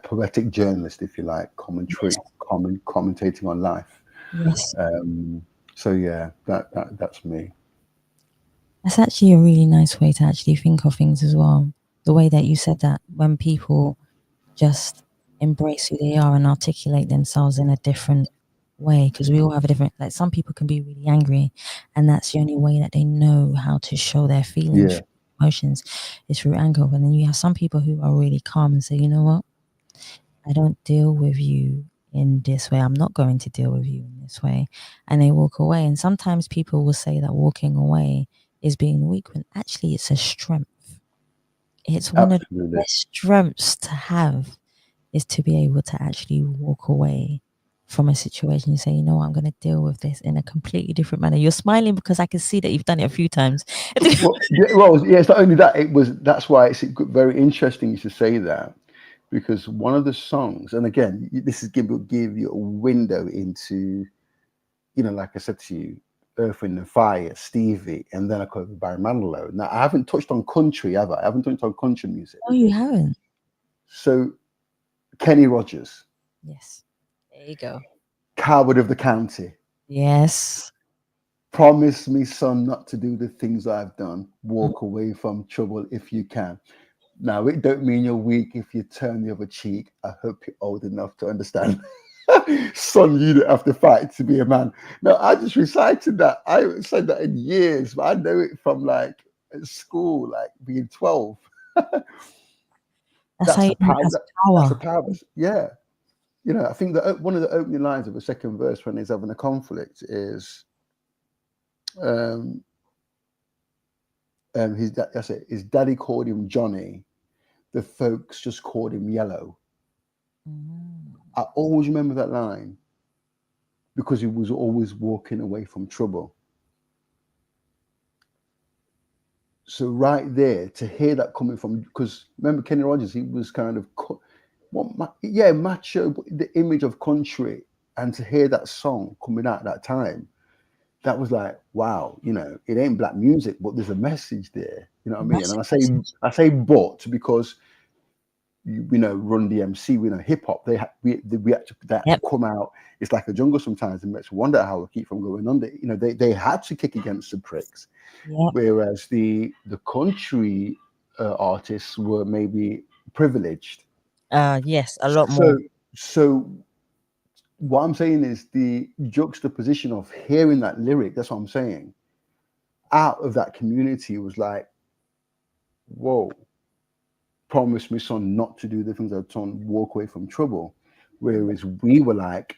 poetic journalist, if you like, commentating on life. Yes. So yeah, that's me. That's actually a really nice way to actually think of things as well. The way that you said that when people just embrace who they are and articulate themselves in a different way, because we all have a different, like some people can be really angry, and that's the only way that they know how to show their feelings, Yeah, emotions, is through anger. And then you have some people who are really calm and say, you know what, I don't deal with you in this way. I'm not going to deal with you in this way. And they walk away. And sometimes people will say that walking away is being weak when actually it's a strength. It's one of the absolutely. best strengths to have is to be able to actually walk away from a situation. You say, you know what, I'm going to deal with this in a completely different manner. You're smiling because I can see that you've done it a few times. Well, it's not only that. That's why it's very interesting you should say that, because one of the songs, and again, this is give you a window into, like I said to you, Earth, Wind and Fire, Stevie, and then I covered Barry Manilow. Now I haven't touched on country ever. I haven't touched on country music. Oh, you haven't? So Kenny Rogers, Yes. There you go. Coward of the County. Yes. Promise me, son, not to do the things I've done. Walk away from trouble if you can. Now, it don't mean you're weak if you turn the other cheek. I hope you're old enough to understand. Son, you don't have to fight to be a man. No, I just recited that. I haven't said that in years, but I know it from like at school, like being 12. That's how That's you the know it power. has That's the power. power. Yeah. I think that one of the opening lines of the second verse when he's having a conflict is, um, that's it. His daddy called him Johnny. The folks just called him Yellow. Mm. I always remember that line because he was always walking away from trouble. So right there, to hear that coming from, because remember Kenny Rogers, he was kind of, macho, the image of country, and to hear that song coming out at that time, that was like, wow, it ain't black music, but there's a message there. You know what I mean? And Massive I say, message. I say, but because Run DMC, hip hop. We had to Yep. come out. It's like a jungle sometimes. It makes you wonder how we keep from going under. They had to kick against the pricks, Yep. whereas the country artists were maybe privileged. Yes, a lot So more. so what I'm saying is the juxtaposition of hearing that lyric, that's what I'm saying, out of that community was like, whoa, promise me, son, not to do the things I've done, walk away from trouble. Whereas we were like,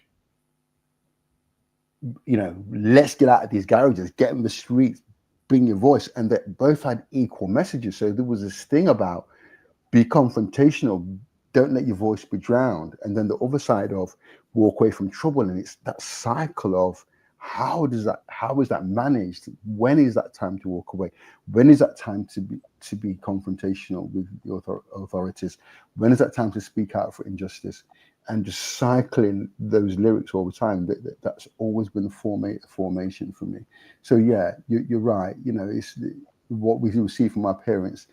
let's get out of these garages, get in the streets, bring your voice. And that both had equal messages. So there was this thing about be confrontational, don't let your voice be drowned. And then the other side of walk away from trouble. And it's that cycle of how is that managed? When is that time to walk away? When is that time to be confrontational with the authorities? When is that time to speak out for injustice? And just cycling those lyrics all the time. That's always been the formation for me. So yeah, you're right. It's what we do see from our parents.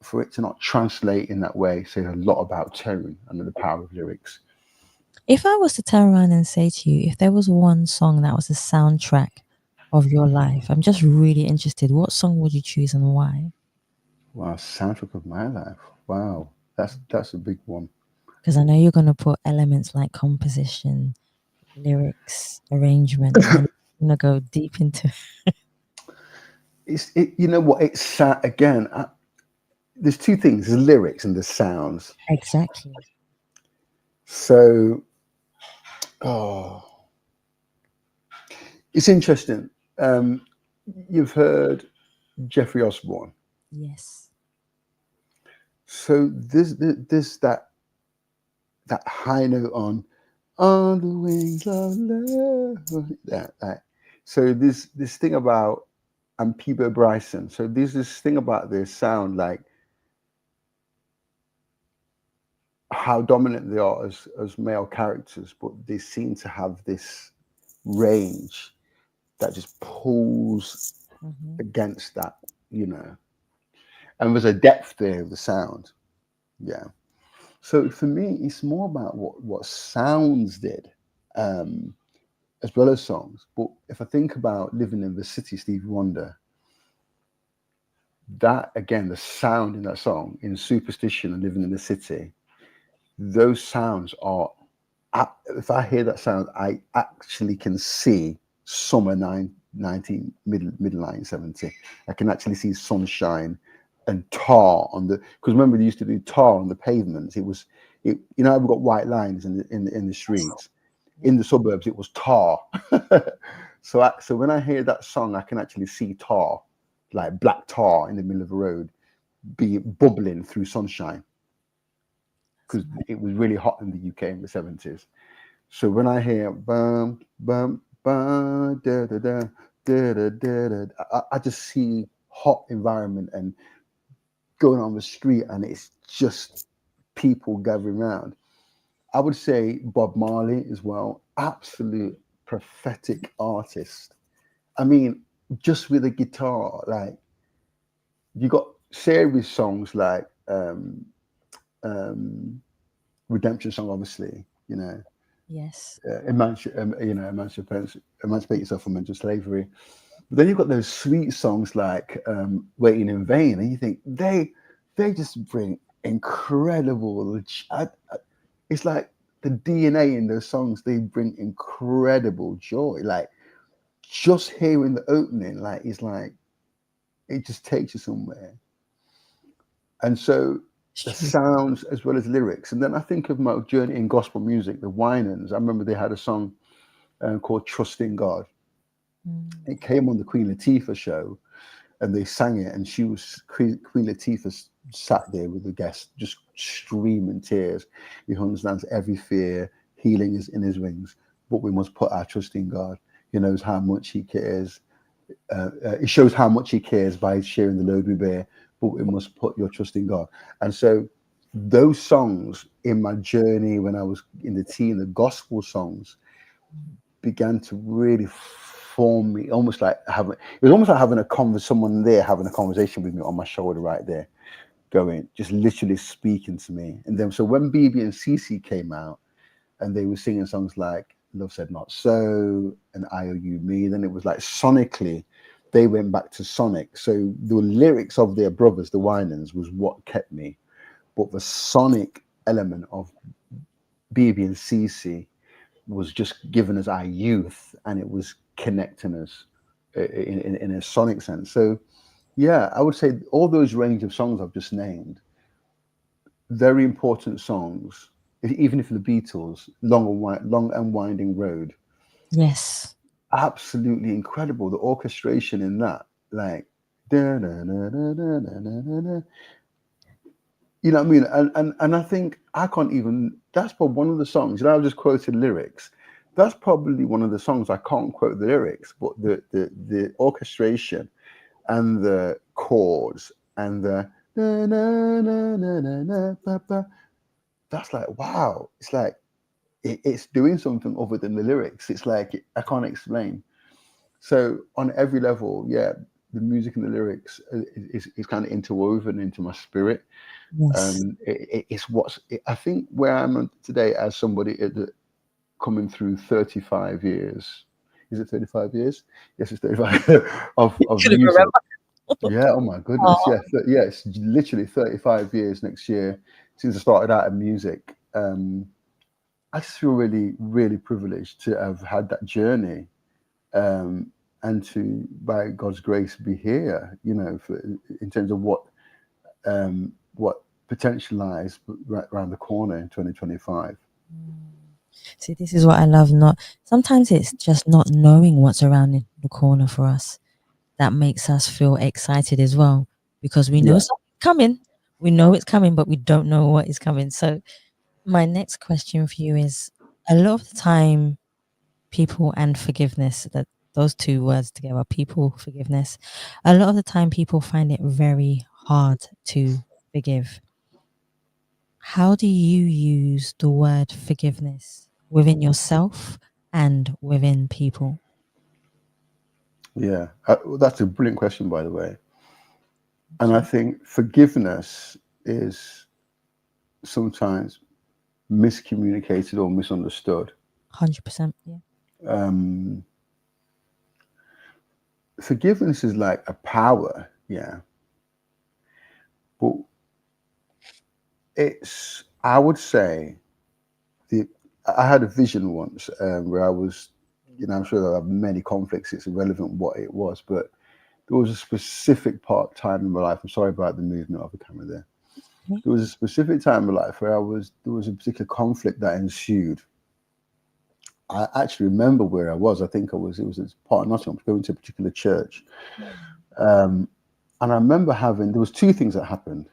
For it to not translate in that way says a lot about tone and the power of lyrics. If I was to turn around and say to you, if there was one song that was a soundtrack of your life, I'm just really interested. What song would you choose and why? Wow, soundtrack of my life. Wow, that's a big one. Because I know you're going to put elements like composition, lyrics, arrangement, and I'm going to go deep into. You know what? It's again. There's two things: the lyrics and the sounds. Exactly. So, oh, it's interesting. You've heard Jeffrey Osborne. Yes. So this that high note on the wings of love. That. So this thing about and Peebo Bryson. So there's this thing about their sound, like how dominant they are as male characters, but they seem to have this range that just pulls against that, And there's a depth there of the sound. Yeah. So for me, it's more about what sounds did, as well as songs. But if I think about Living in the City, Stevie Wonder, that again, the sound in that song, in Superstition and Living in the City, those sounds are. If I hear that sound, I actually can see summer 19 middle 1970. I can actually see sunshine and tar on the, because remember they used to do tar on the pavements. We've got white lines in the streets. In the suburbs, it was tar. So when I hear that song, I can actually see tar, like black tar in the middle of the road, be bubbling through sunshine, because it was really hot in the UK in the 70s. So when I hear bum bum bum da da da da da da, I just see hot environment and going on the street, and it's just people gathering around. I would say Bob Marley as well, absolute prophetic artist. I mean, just with a guitar, like you got serious songs like Redemption Song, obviously, Yes. emancipate yourself from mental slavery. But then you've got those sweet songs like Waiting in Vain, and you think they just bring incredible. It's like the DNA in those songs. They bring incredible joy. Like just hearing the opening, like it's like it just takes you somewhere. And so It's the true. sounds as well as lyrics. And then I think of my journey in gospel music, the Winans. I remember they had a song called Trust in God. It came on the Queen Latifah show, and they sang it, and Queen Latifah sat there with the guest, just streaming tears. He understands every fear, healing is in his wings, but we must put our trust in God. He knows how much he cares. It shows how much he cares by sharing the load we bear, but we must put your trust in God. And so those songs in my journey when I was in the teen, the gospel songs began to really form me, almost like having someone there having a conversation with me on my shoulder right there, going, just literally speaking to me. And then so when BB and CC came out and they were singing songs like Love Said Not So and IOU Me, then it was like sonically they went back to Sonic. So the lyrics of their brothers, the Winans, was what kept me. But the sonic element of BB and CC was just giving us our youth, and it was connecting us in a sonic sense. So yeah, I would say all those range of songs I've just named, very important songs. Even if the Beatles, Long and Winding Road, Yes. absolutely incredible. The orchestration in that, like, da, da, da, da, da, da, da, da. You know what I mean? And I think I can't even. That's probably one of the songs. You know, I just quoted lyrics. That's probably one of the songs I can't quote the lyrics, but the orchestration and the chords and the na, na, na, na, na, na, ba, ba, that's like wow. It's like it's doing something other than the lyrics. It's like I can't explain. So on every level, yeah, the music and the lyrics is kind of interwoven into my spirit. Yes. It's I think where I'm today as somebody coming through 35 years. Is it 35 years? Yes, it's 35 of Couldn't music. remember. Yeah, oh my goodness. Oh, Yeah, yeah, it's literally 35 years next year since I started out in music. I just feel really, really privileged to have had that journey, um, and to, by God's grace, be here. You know, in terms of what potential lies right around the corner in 2025. see, this is what I love. Not sometimes it's just not knowing what's around in the corner for us that makes us feel excited as well because we know Yeah, something's coming. We know it's coming, but we don't know what is coming. So, my next question for you is a lot of the time, people and forgiveness, that those two words together, people, forgiveness, a lot of the time, people find it very hard to forgive. How do you use the word forgiveness within yourself and within people? yeah. Well, that's a brilliant question, by the way. And I think forgiveness is sometimes miscommunicated or misunderstood. 100%. Yeah. Um, Forgiveness is like a power, yeah, but I would say, the I had a vision once, where I was, I'm sure there are many conflicts. It's irrelevant what it was, but there was a specific time in my life. I'm sorry about the movement of the camera there. Okay. There was a specific time in my life where there was a particular conflict that ensued. I actually remember where I was. I think it was as part of Nottingham. I was going to a particular church. Um, and I remember there was two things that happened.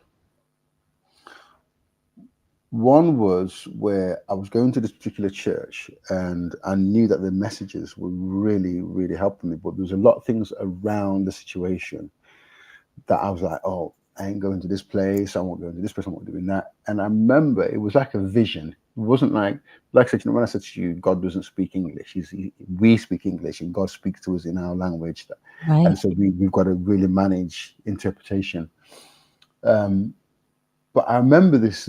One was where I was going to this particular church and I knew that the messages were really, really helping me. But there was a lot of things around the situation that I was like, oh, I ain't going to this place. I won't go to this place. I won't doing that. And I remember it was like a vision. It wasn't like I said, when I said to you, God doesn't speak English. We speak English and God speaks to us in our language. And Right. so we've got to really manage interpretation. Um, but I remember this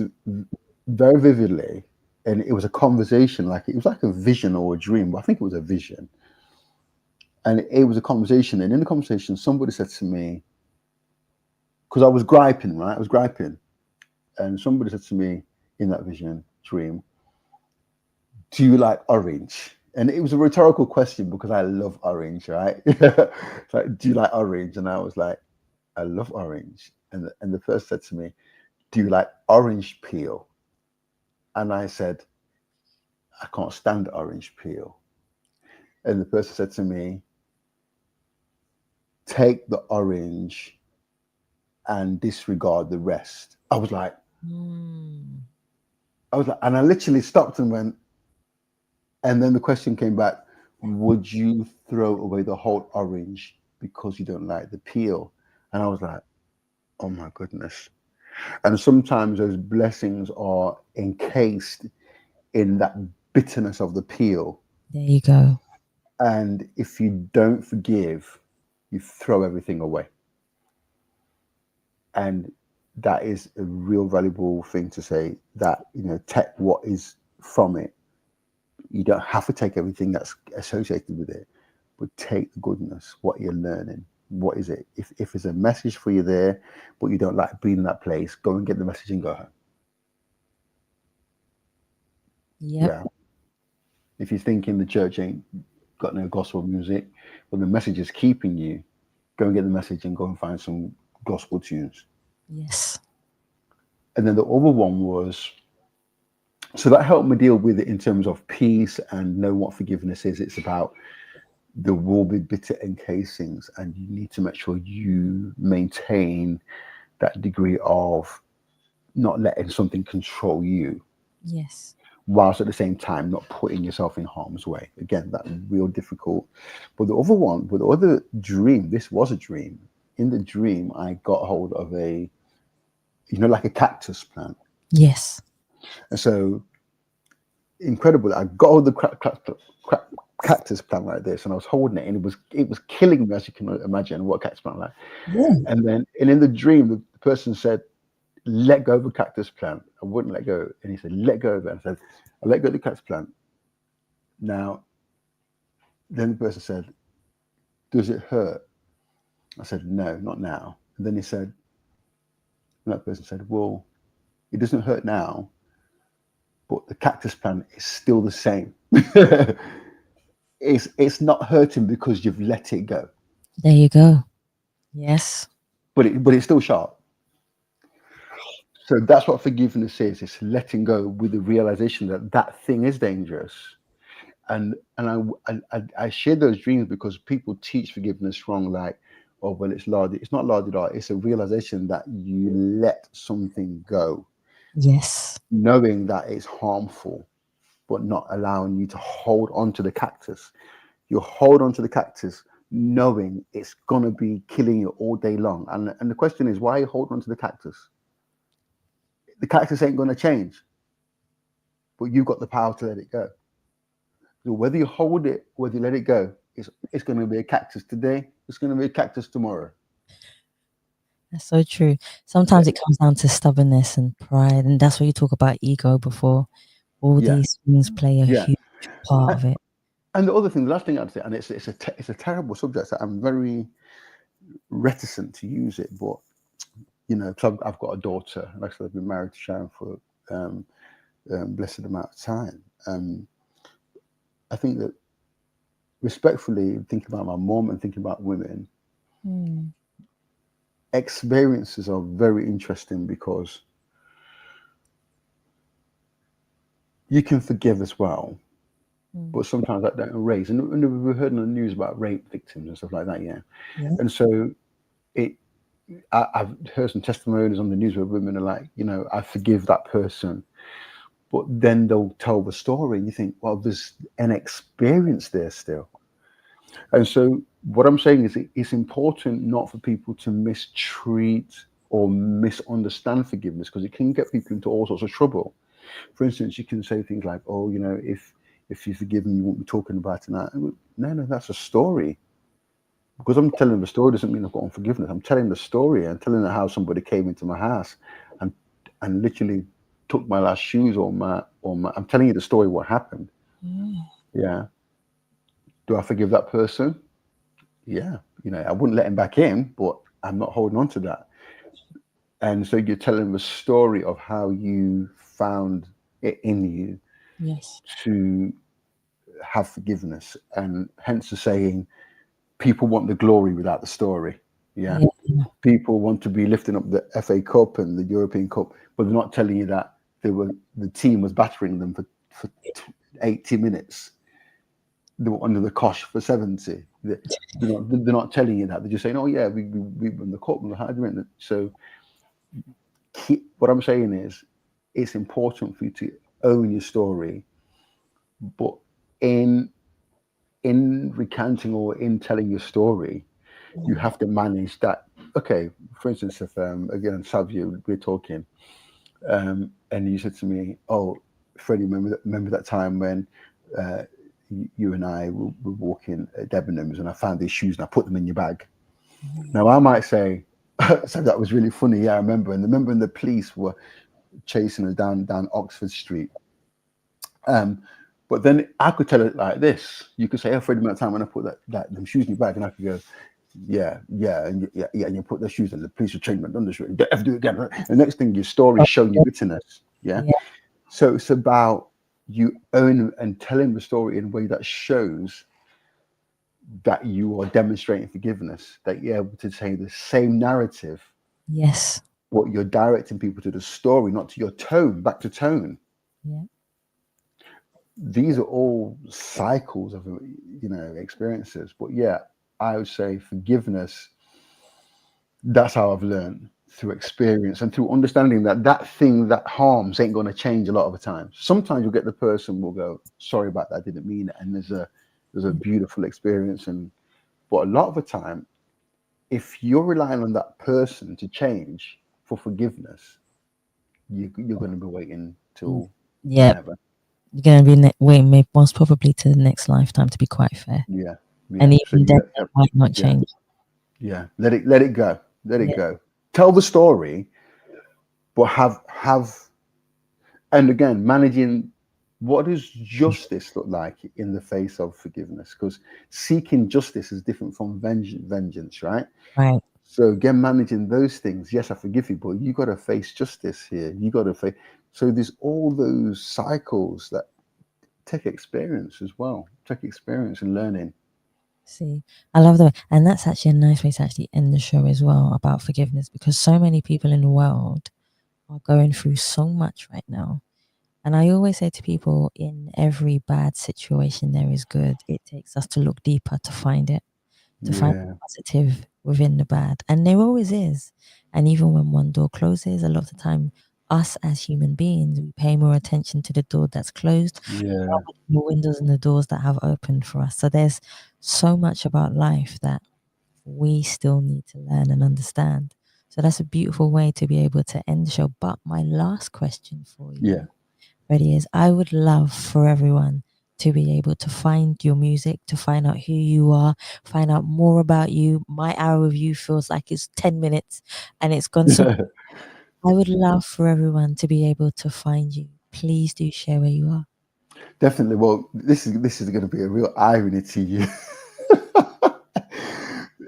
very vividly. And it was a conversation, like it was like a vision or a dream. But I think it was a vision. And it was a conversation. And in the conversation, somebody said to me, because I was griping, right? I was griping. And somebody said to me in that vision dream, do you like orange? And it was a rhetorical question because I love orange, right? It's like, do you like orange? And I was like, I love orange. And the person said to me, do you like orange peel? And I said, I can't stand orange peel. And the person said to me, take the orange and disregard the rest. Mm. And I literally stopped and went, and then the question came back, would you throw away the whole orange because you don't like the peel? And I was like, oh my goodness. And sometimes those blessings are encased in that bitterness of the peel. There you go. And if you don't forgive, you throw everything away. And that is a real valuable thing to say, that, take what is from it. You don't have to take everything that's associated with it, but take the goodness, what you're learning. What is it? If there's a message for you there, but you don't like being in that place, go and get the message and go home. Yep. Yeah, If you're thinking the church ain't got no gospel music, well, the message is keeping you. Go and get the message and go and find some gospel tunes. Yes. And then the other one was, so that helped me deal with it in terms of peace and know what forgiveness is. It's about there will be bitter encasings, and you need to make sure you maintain that degree of not letting something control you, Yes. whilst at the same time not putting yourself in harm's way. Again, that's real difficult. But the other one, with the other dream, this was a dream. In the dream, I got hold of a, like a cactus plant. Yes. And so incredible. I got hold of the cactus plant like this, and I was holding it, and it was killing me, as you can imagine what a cactus plant like. Yeah. And in the dream, the person said, "Let go of the cactus plant." I wouldn't let go, and he said, "Let go of it." I said, "I let go of the cactus plant." Now, then the person said, "Does it hurt?" I said, "No, not now." And then and that person said, "Well, it doesn't hurt now, but the cactus plant is still the same. It's not hurting because you've let it go, There you go. Yes. but it's still sharp." So that's what forgiveness is. It's letting go with the realization that that thing is dangerous. And I share those dreams because people teach forgiveness wrong, like, oh well, it's larded. It's not larded art. It's a realization that you let something go, Yes. knowing that it's harmful, but not allowing you to hold on to the cactus. You hold on to the cactus knowing it's gonna be killing you all day long. And the question is, why are you holding on to the cactus? The cactus ain't gonna change, but you've got the power to let it go. So whether you hold it, whether you let it go, it's going to be a cactus today. It's going to be a cactus tomorrow. That's so true. Sometimes it comes down to stubbornness and pride, and that's what you talk about ego before. All Yeah, these things play a yeah. huge part And, of it. and the other thing, the last thing I'd say, and it's a terrible subject. So I'm very reticent to use it, but because I've got a daughter, and actually I've been married to Sharon for blessed amount of time. I think that respectfully, thinking about my mom and thinking about women, Mm. experiences are very interesting because you can forgive as well, Mm. but sometimes that don't erase. And we've heard in the news about rape victims and stuff like that, yeah. Yeah. And so it, I've heard some testimonies on the news where women are like, I forgive that person, but then they'll tell the story, and you think, well, there's an experience there still. And so what I'm saying is, it's important not for people to mistreat or misunderstand forgiveness, because it can get people into all sorts of trouble. For instance, you can say things like, "Oh, if you forgive me, you won't be talking about it now." No, that's a story. Because I'm telling the story doesn't mean I've got unforgiveness. I'm telling the story. I'm telling her how somebody came into my house and literally took my last shoes or my. I'm telling you the story what happened. Mm. Yeah. Do I forgive that person? Yeah. I wouldn't let him back in, but I'm not holding on to that. And so you're telling the story of how you found it in you Yes. to have forgiveness, and hence the saying, people want the glory without the story. Yeah. Yeah. People want to be lifting up the FA Cup and the European Cup, but they're not telling you that the team was battering them for 80 minutes. They were under the cosh for 70. They're not telling you that. They're just saying, "Oh yeah, we won the cup and the argument." So what I'm saying is, it's important for you to own your story, but in recounting or in telling your story, you have to manage that. Okay, for instance, if again, Savia, we're talking, and you said to me, "Oh, Freddie, remember that time when uh, you and I were walking at Debenhams, and I found these shoes and I put them in your bag." Now I might say, "So that was really funny. Yeah, I remember." And remember, the police were chasing us down Oxford Street. But then I could tell it like this. You could say, "Oh, Freddie, remember that time when I put them shoes in your bag?" And I could go, yeah, and you put the shoes in, the police will change my undershirt. Don't ever do it again. Right? The next thing, your story is showing your bitterness. Yeah. Yeah. So it's about you own and telling the story in a way that shows that you are demonstrating forgiveness, that you're able to say the same narrative, Yes. but you're directing people to the story, not to your tone, back to tone. Yeah. These are all cycles of, experiences. But yeah, I would say forgiveness, that's how I've learned, through experience and through understanding that that thing that harms ain't going to change a lot of the time. Sometimes you'll get the person will go, sorry about that, I didn't mean it. And there's a beautiful experience. But a lot of the time, if you're relying on that person to change for forgiveness, you're going to be waiting Mm. till Yeah. never. You're going to be waiting maybe most probably to the next lifetime, to be quite fair. Yeah, And yeah. So even then, it might not yeah, change. yeah. Let it go. Let it Yeah. go. Tell the story, but have and again managing, what does justice look like in the face of forgiveness? Because seeking justice is different from vengeance, right? Right. So again, managing those things. Yes, I forgive you, but you got to face justice here. You got to face. So there's all those cycles that take experience as well. Take experience and learning. See, I love that. And that's actually a nice way to actually end the show as well about forgiveness, because so many people in the world are going through so much right now. And I always say to people, in every bad situation, there is good. It takes us to look deeper to find it, to find the Yeah, positive within the bad. And there always is. And even when one door closes, a lot of the time, us as human beings, we pay more attention to the door that's closed, yeah, the windows and the doors that have opened for us. So there's so much about life that we still need to learn and understand. So that's a beautiful way to be able to end the show. But my last question for yeah. you, Freddie, is I would love for everyone to be able to find your music, to find out who you are, find out more about you. My hour with you feels like it's 10 minutes and it's gone so. I would love for everyone to be able to find you. Please do share where you are. Definitely. Well, this is going to be a real irony to you.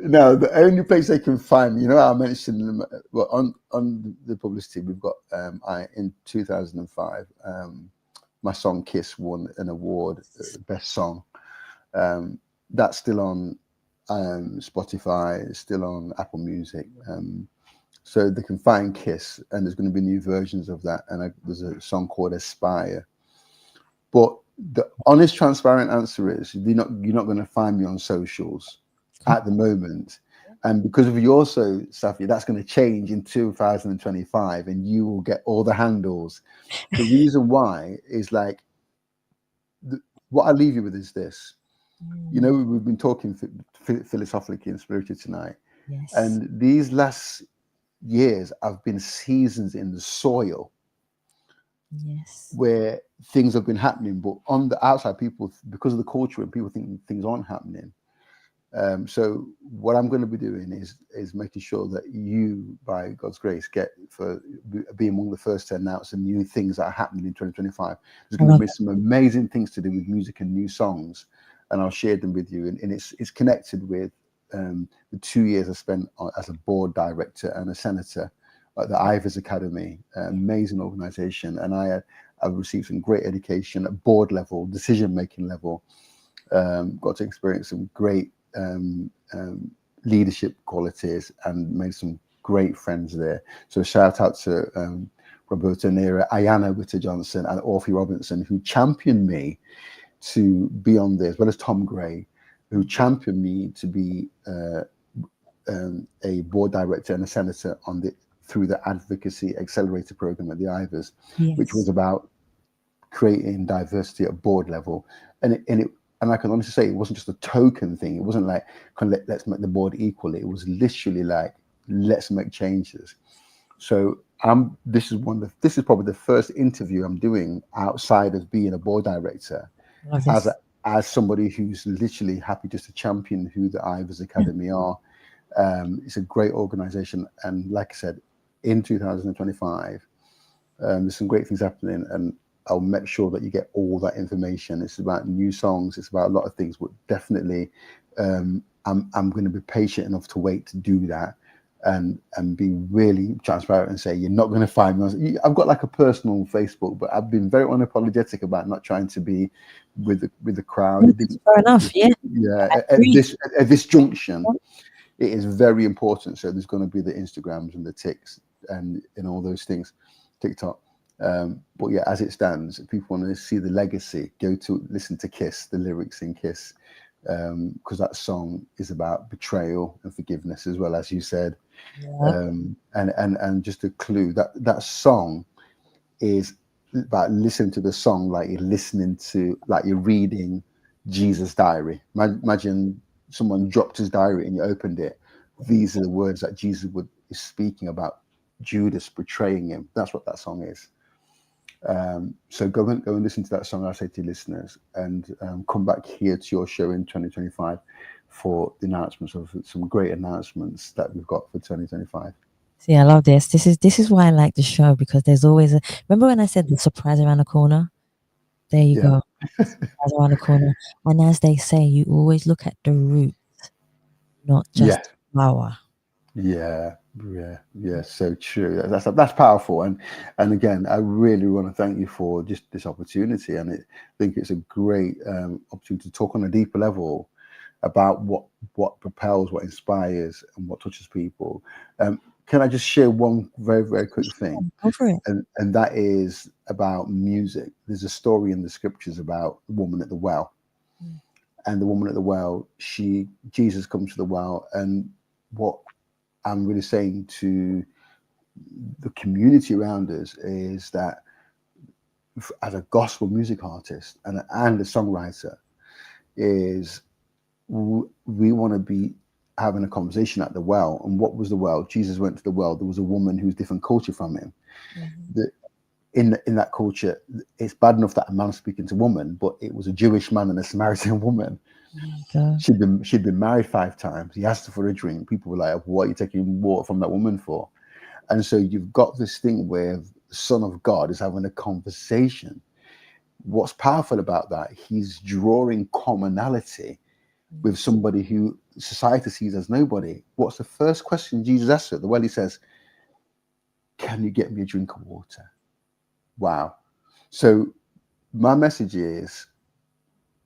Now, the only place they can find me, I mentioned well on the publicity we've got. I in 2005, my song "Kiss" won an award, best song. That's still on Spotify, it's still on Apple Music. So they can find Kiss, and there's going to be new versions of that. And there's a song called Aspire. But the honest, transparent answer is you're not going to find me on socials at the moment. And because of you also, Safi, that's going to change in 2025, and you will get all the handles. The reason why is like, what I leave you with is this. Mm, We've been talking philosophically and spiritually tonight, yes. and these last years have been seasons in the soil Yes. where things have been happening, but on the outside, people, because of the culture, and people think things aren't happening. So what I'm going to be doing is making sure that you, by God's grace, get for be among the first to announce the new things that are happening in 2025. There's I going to love be some amazing things to do with music and new songs, and I'll share them with you. And it's connected with the 2 years I spent as a board director and a senator at the Ivors Academy, amazing organization. And I've received some great education at board level, decision making level. Got to experience some great leadership qualities and made some great friends there. So shout out to Roberto Nera, Ayanna Witter Johnson, and Orphy Robinson, who championed me to be on there, as well as Tom Gray, who championed me to be a board director and a senator through the Advocacy Accelerator program at the Ivors, which yes. was about creating diversity at board level. And I can honestly say it wasn't just a token thing. It wasn't like, let's make the board equal. It was literally like, let's make changes. So this is probably the first interview I'm doing outside of being a board director, Love as this. as somebody who's literally happy just to champion who the Ivors Yeah. Academy are. It's a great organization, and like I said, in 2025, there's some great things happening, and I'll make sure that you get all that information. It's about new songs, it's about a lot of things, but definitely I'm going to be patient enough to wait to do that. and be really transparent and say, you're not going to find me. I've got like a personal Facebook, but I've been very unapologetic about not trying to be with the crowd. Fair enough. Yeah. At this junction, it is very important. So there's going to be the Instagrams and the TikToks and all those things, TikTok. But yeah, as it stands, if people want to see the legacy, go to listen to Kiss, the lyrics in Kiss, because that song is about betrayal and forgiveness, as well, as you said. Yeah. And just a clue, that song is about listening to the song like you're reading Jesus' diary. Imagine someone dropped his diary and you opened it. These are the words that Jesus is speaking about Judas betraying him. That's what that song is. So go and listen to that song, I say to listeners, and come back here to your show in 2025 for the announcements of some great announcements that we've got for 2025. See, I love this. This is why I like the show, because there's always remember when I said the surprise around the corner? There you go. Surprise around the corner. And as they say, you always look at the root, not just the flower. Yeah, so true. That's powerful, and again, I really want to thank you for just this opportunity, and I think it's a great opportunity to talk on a deeper level about what propels, what inspires, and what touches people. Can I just share one very, very quick thing? Go for it. And that is about music. There's a story in the scriptures about the woman at the well, and the woman at the well, Jesus comes to the well, and what I'm really saying to the community around us is that as a gospel music artist and a songwriter, is we want to be having a conversation at the well. And what was the well? Jesus went to the well. There was a woman who's different culture from him. In that culture, it's bad enough that a man's speaking to a woman, but it was a Jewish man and a Samaritan woman. She'd been married 5 times. He asked her for a drink. People were like, what are you taking water from that woman for? And so you've got this thing where the Son of God is having a conversation. What's powerful about that, he's drawing commonality with somebody who society sees as nobody. What's the first question Jesus asks her? Well, he says, can you get me a drink of water? Wow. So my message is,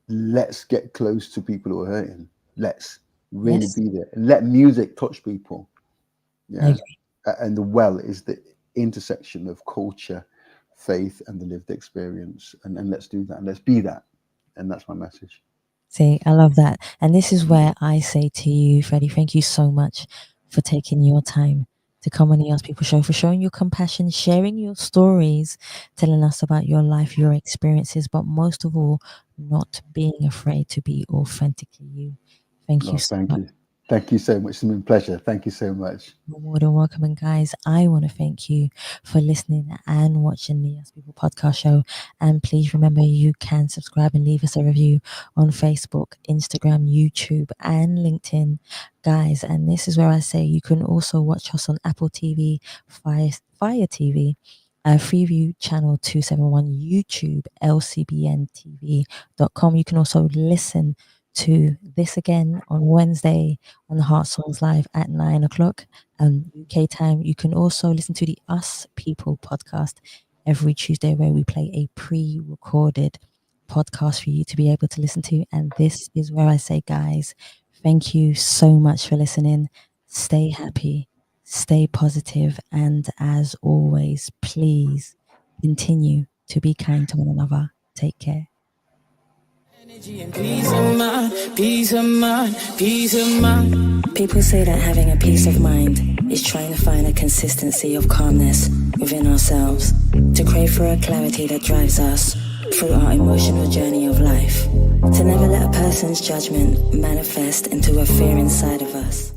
let's get close to people who are hurting. Let's really be there. Let music touch people. Yeah. And the well is the intersection of culture, faith, and the lived experience. And let's do that. And let's be that. And that's my message. See, I love that. And this is where I say to you, Freddie, thank you so much for taking your time to come on the Ask People show, for showing your compassion, sharing your stories, telling us about your life, your experiences, but most of all, not being afraid to be authentically you. Thank you so much. Thank you so much. It's been a pleasure. Thank you so much. You're more than welcome. And guys, I want to thank you for listening and watching the Ask People podcast show. And please remember, you can subscribe and leave us a review on Facebook, Instagram, YouTube, and LinkedIn, guys. And this is where I say you can also watch us on Apple TV, Fire TV, Freeview Channel 271, YouTube, lcbntv.com. You can also listen to this again on Wednesday on the Heart Songs Live at 9 o'clock UK time. You can also listen to the Us People podcast every Tuesday, where we play a pre-recorded podcast for you to be able to listen to. And this is where I say, guys, thank you so much for listening. Stay happy, stay positive, and as always, please continue to be kind to one another. Take care. Energy and peace of mind, peace of mind, peace of mind. People say that having a peace of mind is trying to find a consistency of calmness within ourselves, to crave for a clarity that drives us through our emotional journey of life, to never let a person's judgment manifest into a fear inside of us.